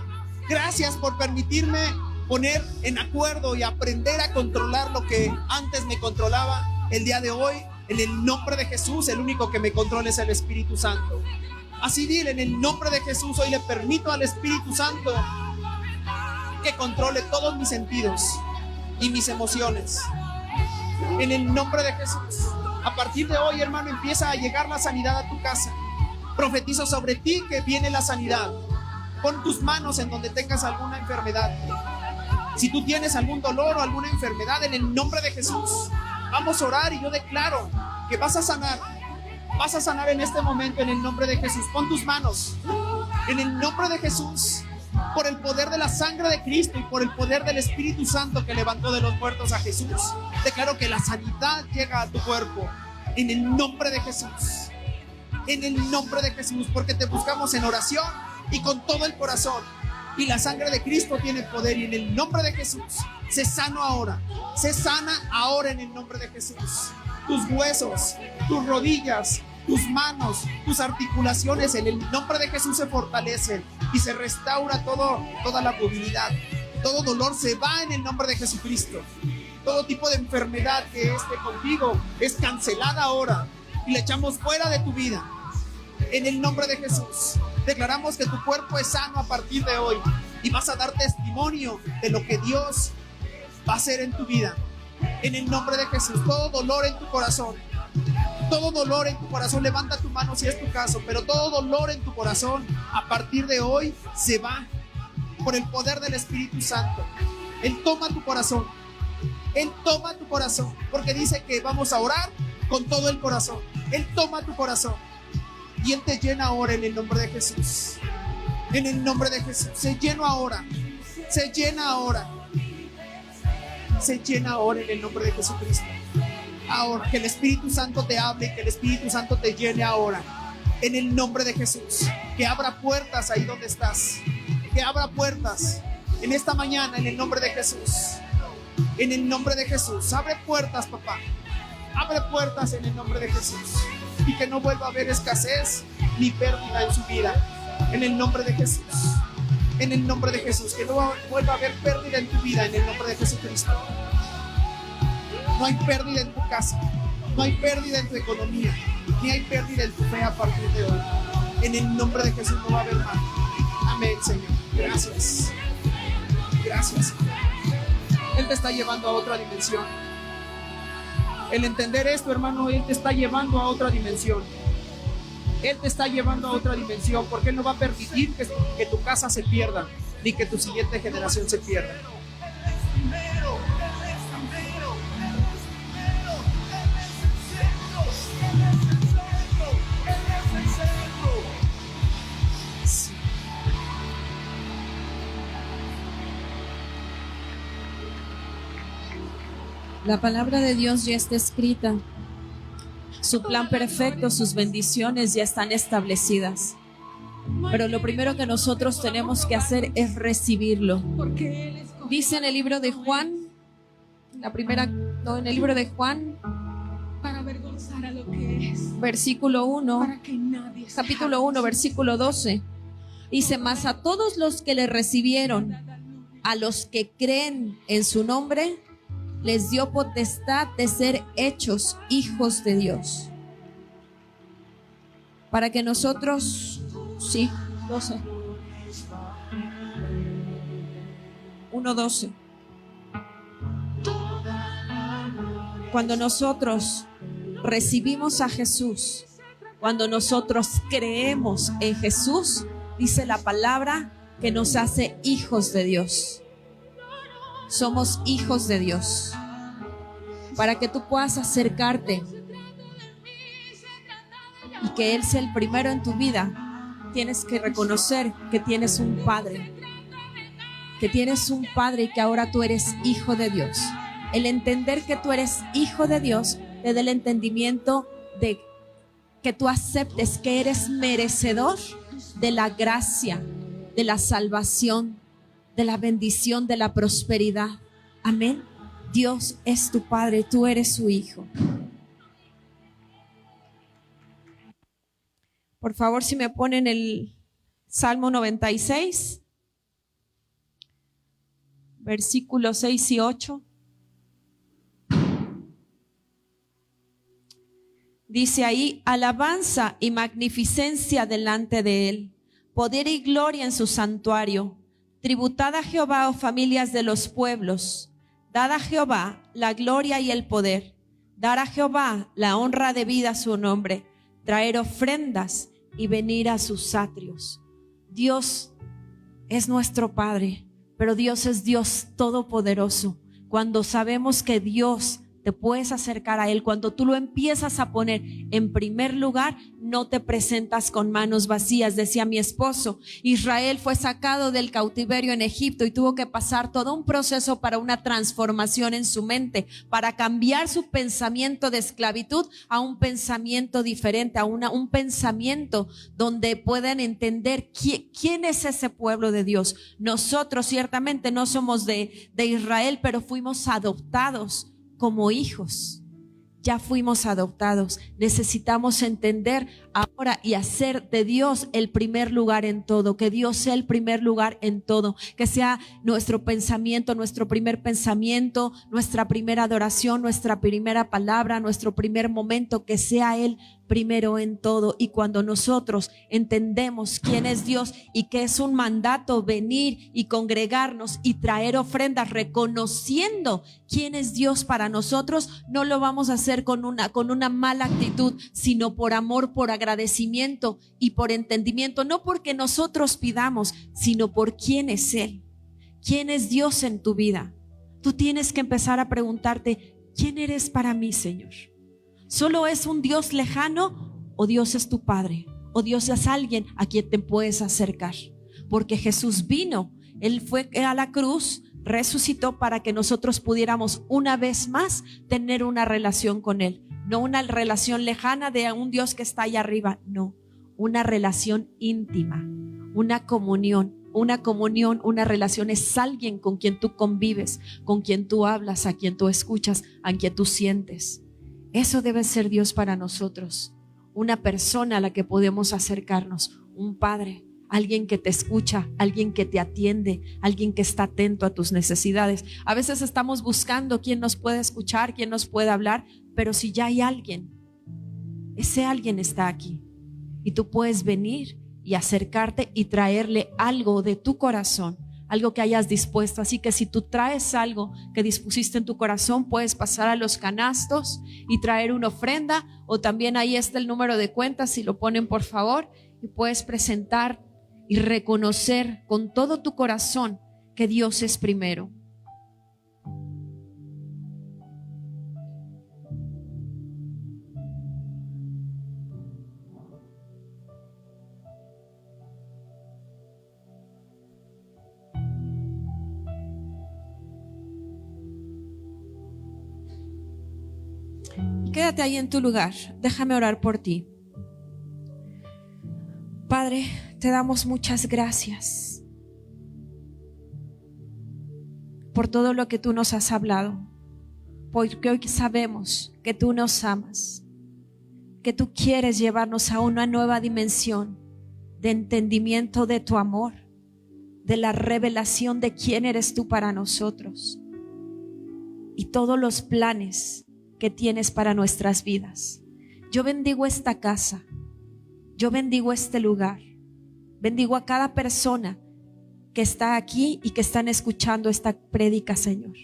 Gracias por permitirme poner en acuerdo y aprender a controlar lo que antes me controlaba. El día de hoy, en el nombre de Jesús, el único que me controla es el Espíritu Santo. Así dile, en el nombre de Jesús, hoy le permito al Espíritu Santo que controle todos mis sentidos y mis emociones. En el nombre de Jesús. A partir de hoy, hermano, empieza a llegar la sanidad a tu casa. Profetizo sobre ti que viene la sanidad. Pon tus manos en donde tengas alguna enfermedad. Si tú tienes algún dolor o alguna enfermedad, en el nombre de Jesús, vamos a orar y yo declaro que vas a sanar. Vas a sanar en este momento en el nombre de Jesús. Pon tus manos en el nombre de Jesús. Por el poder de la sangre de Cristo y por el poder del Espíritu Santo que levantó de los muertos a Jesús, declaro que la sanidad llega a tu cuerpo en el nombre de Jesús. En el nombre de Jesús, porque te buscamos en oración y con todo el corazón, y la sangre de Cristo tiene poder, y en el nombre de Jesús sé sano ahora. Sé sana ahora en el nombre de Jesús. Tus huesos, tus rodillas, tus manos, tus articulaciones en el nombre de Jesús se fortalecen y se restaura toda la movilidad. Todo dolor se va en el nombre de Jesucristo. Todo tipo de enfermedad que esté contigo es cancelada ahora y la echamos fuera de tu vida. En el nombre de Jesús declaramos que tu cuerpo es sano a partir de hoy y vas a dar testimonio de lo que Dios va a hacer en tu vida. En el nombre de Jesús, todo dolor en tu corazón, todo dolor en tu corazón, levanta tu mano si es tu caso, pero todo dolor en tu corazón a partir de hoy se va por el poder del Espíritu Santo. Él toma tu corazón. Él toma tu corazón, porque dice que vamos a orar con todo el corazón. Él toma tu corazón y Él te llena ahora en el nombre de Jesús. En el nombre de Jesús, se llena ahora. Se llena ahora. Se llena ahora en el nombre de Jesucristo. Ahora, que el Espíritu Santo te hable y que el Espíritu Santo te llene ahora. En el nombre de Jesús. Que abra puertas ahí donde estás. Que abra puertas en esta mañana en el nombre de Jesús. En el nombre de Jesús. Abre puertas, papá. Abre puertas en el nombre de Jesús. Y que no vuelva a haber escasez ni pérdida en su vida. En el nombre de Jesús. En el nombre de Jesús. Que no vuelva a haber pérdida en tu vida. En el nombre de Jesucristo. No hay pérdida en tu casa. No hay pérdida en tu economía. Ni hay pérdida en tu fe a partir de hoy. En el nombre de Jesús no va a haber más. Amén, Señor. Gracias. Gracias, Señor. Él te está llevando a otra dimensión. El entender esto, hermano, Él te está llevando a otra dimensión. Él te está llevando a otra dimensión, porque Él no va a permitir que tu casa se pierda, ni que tu siguiente generación se pierda. La palabra de Dios ya está escrita. Su plan perfecto, sus bendiciones ya están establecidas. Pero lo primero que nosotros tenemos que hacer es recibirlo. Dice en el libro de Juan, en el libro de Juan, para avergonzar a lo que es, versículo 1, para que nadie se capítulo 1, versículo 12. Dice: mas a todos los que le recibieron, a los que creen en su nombre, les dio potestad de ser hechos hijos de Dios. Para que nosotros, sí, 12. 1:12. Cuando nosotros recibimos a Jesús, cuando nosotros creemos en Jesús, dice la palabra que nos hace hijos de Dios. Somos hijos de Dios. Para que tú puedas acercarte y que Él sea el primero en tu vida, tienes que reconocer que tienes un Padre. Que tienes un Padre y que ahora tú eres hijo de Dios. El entender que tú eres hijo de Dios te da el entendimiento de que tú aceptes que eres merecedor de la gracia, de la salvación, de la bendición, de la prosperidad. Amén. Dios es tu Padre, tú eres su hijo. Por favor, si me ponen el Salmo 96, versículos 6 y 8. Dice ahí: alabanza y magnificencia delante de él, poder y gloria en su santuario. Tributad a Jehová, oh familias de los pueblos. Dad a Jehová la gloria y el poder. Dar a Jehová la honra debida a su nombre. Traer ofrendas y venir a sus atrios. Dios es nuestro Padre, pero Dios es Dios todopoderoso. Cuando sabemos que Dios, te puedes acercar a Él, cuando tú lo empiezas a poner en primer lugar, no te presentas con manos vacías. Decía mi esposo, Israel fue sacado del cautiverio en Egipto y tuvo que pasar todo un proceso para una transformación en su mente, para cambiar su pensamiento de esclavitud a un pensamiento diferente, a un pensamiento donde puedan entender quién es ese pueblo de Dios. Nosotros ciertamente no somos de Israel, pero fuimos adoptados como hijos. Ya fuimos adoptados. Necesitamos entender ahora y hacer de Dios el primer lugar en todo. Que Dios sea el primer lugar en todo. Que sea nuestro pensamiento, nuestro primer pensamiento, nuestra primera adoración, nuestra primera palabra, nuestro primer momento. Que sea Él primero en todo. Y cuando nosotros entendemos quién es Dios y que es un mandato venir y congregarnos y traer ofrendas reconociendo quién es Dios para nosotros, no lo vamos a hacer con una mala actitud, sino por amor, por agradecimiento y por entendimiento. No porque nosotros pidamos, sino por quién es Él. ¿Quién es Dios en tu vida? Tú tienes que empezar a preguntarte: ¿quién eres para mí, Señor? ¿Solo es un Dios lejano o Dios es tu Padre? ¿O Dios es alguien a quien te puedes acercar? Porque Jesús vino, Él fue a la cruz, resucitó para que nosotros pudiéramos una vez más tener una relación con Él. No una relación lejana de un Dios que está allá arriba, no, una relación íntima, una comunión. Una relación es alguien con quien tú convives, con quien tú hablas, a quien tú escuchas, a quien tú sientes. Eso debe ser Dios para nosotros, una persona a la que podemos acercarnos, un padre, alguien que te escucha, alguien que te atiende, alguien que está atento a tus necesidades. A veces estamos buscando quién nos puede escuchar, quién nos puede hablar, pero si ya hay alguien, ese alguien está aquí y tú puedes venir y acercarte y traerle algo de tu corazón, algo que hayas dispuesto. Así que si tú traes algo que dispusiste en tu corazón, puedes pasar a los canastos y traer una ofrenda, o también ahí está el número de cuenta, si lo ponen por favor, y puedes presentar y reconocer con todo tu corazón que Dios es primero. Quédate ahí en tu lugar, déjame orar por ti. Padre, te damos muchas gracias por todo lo que tú nos has hablado, porque hoy sabemos que tú nos amas, que tú quieres llevarnos a una nueva dimensión de entendimiento de tu amor, de la revelación de quién eres tú para nosotros y todos los planes que tienes para nuestras vidas. Yo bendigo esta casa, yo bendigo este lugar, bendigo a cada persona que está aquí y que están escuchando esta prédica, Señor,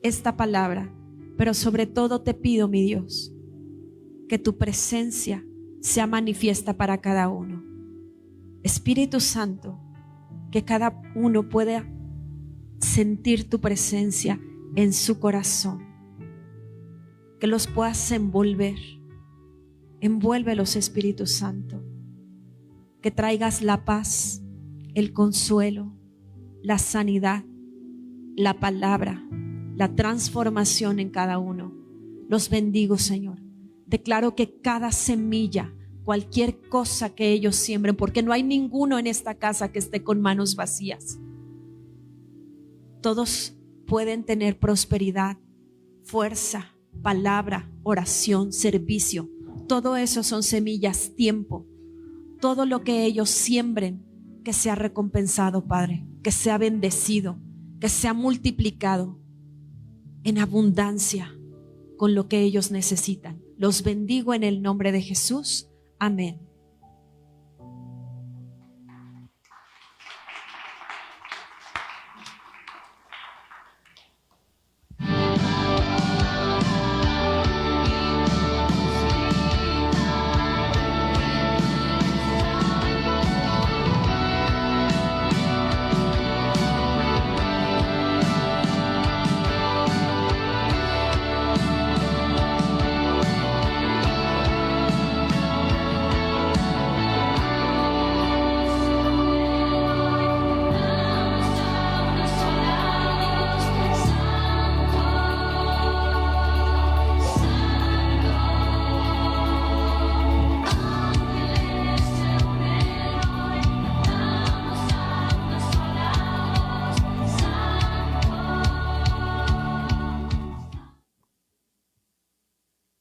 esta palabra. Pero sobre todo te pido, mi Dios, que tu presencia sea manifiesta para cada uno. Espíritu Santo, que cada uno pueda sentir tu presencia en su corazón, que los puedas envolver. Envuélvelos, Espíritu Santo, que traigas la paz, el consuelo, la sanidad, la palabra, la transformación en cada uno. Los bendigo, Señor. Declaro que cada semilla cualquier cosa que ellos siembren, porque no hay ninguno en esta casa que esté con manos vacías. Todos pueden tener prosperidad, fuerza, palabra, oración, servicio. Todo eso son semillas, tiempo. Todo lo que ellos siembren, que sea recompensado, Padre, que sea bendecido, que sea multiplicado en abundancia con lo que ellos necesitan. Los bendigo en el nombre de Jesús. Amén.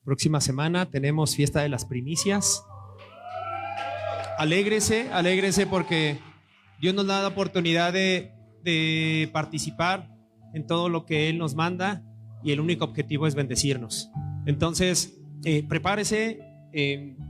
Próxima semana tenemos fiesta de las primicias. Alégrese, alégrese porque Dios nos da la oportunidad de participar en todo lo que Él nos manda y el único objetivo es bendecirnos. Entonces, prepárese,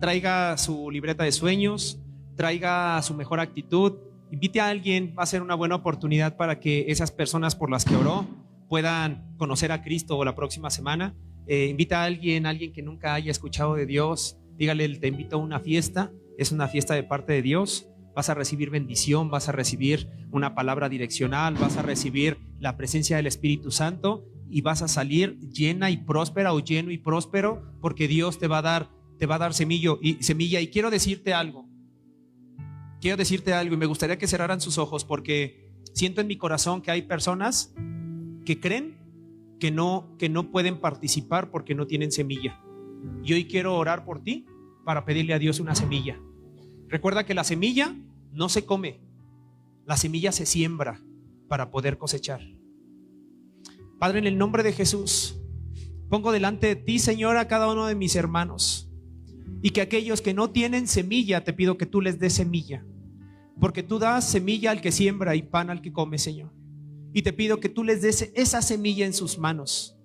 traiga su libreta de sueños, traiga su mejor actitud, invite a alguien, va a ser una buena oportunidad para que esas personas por las que oró puedan conocer a Cristo la próxima semana. Invita a alguien que nunca haya escuchado de Dios, dígale, te invito a una fiesta, es una fiesta de parte de Dios, vas a recibir bendición, vas a recibir una palabra direccional, vas a recibir la presencia del Espíritu Santo y vas a salir llena y próspera o lleno y próspero porque Dios te va a dar semilla. Y quiero decirte algo y me gustaría que cerraran sus ojos porque siento en mi corazón que hay personas que creen que no pueden participar porque no tienen semilla. Y hoy quiero orar por ti para pedirle a Dios una semilla. Recuerda que la semilla no se come, la semilla se siembra para poder cosechar. Padre, en el nombre de Jesús, pongo delante de ti, Señor, a cada uno de mis hermanos, y que aquellos que no tienen semilla, te pido que tú les des semilla, porque tú das semilla al que siembra y pan al que come, Señor. Y te pido que tú les des esa semilla en sus manos,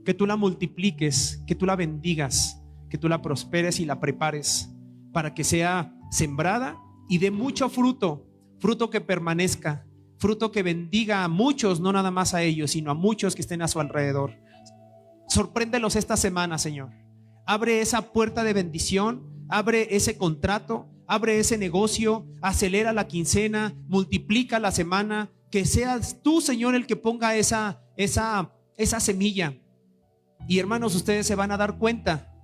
que tú la multipliques, que tú la bendigas, que tú la prosperes y la prepares para que sea sembrada y dé mucho fruto, fruto que permanezca, fruto que bendiga a muchos, no nada más a ellos, sino a muchos que estén a su alrededor. Sorpréndelos esta semana, Señor. Abre esa puerta de bendición, abre ese contrato, abre ese negocio, acelera la quincena, multiplica la semana. Que seas tú, Señor, el que ponga esa semilla. Y hermanos, ustedes se van a dar cuenta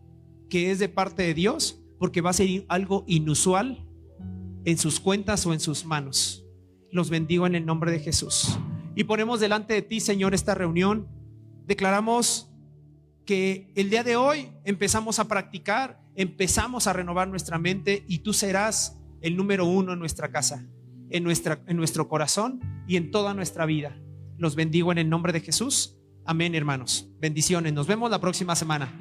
que es de parte de Dios, porque va a ser algo inusual en sus cuentas o en sus manos. Los bendigo en el nombre de Jesús. Y ponemos delante de ti, Señor, esta reunión. Declaramos que el día de hoy empezamos a practicar, empezamos a renovar nuestra mente y tú serás el número 1 en nuestra casa, en nuestro corazón y en toda nuestra vida. Los bendigo en el nombre de Jesús. Amén, hermanos. Bendiciones. Nos vemos la próxima semana.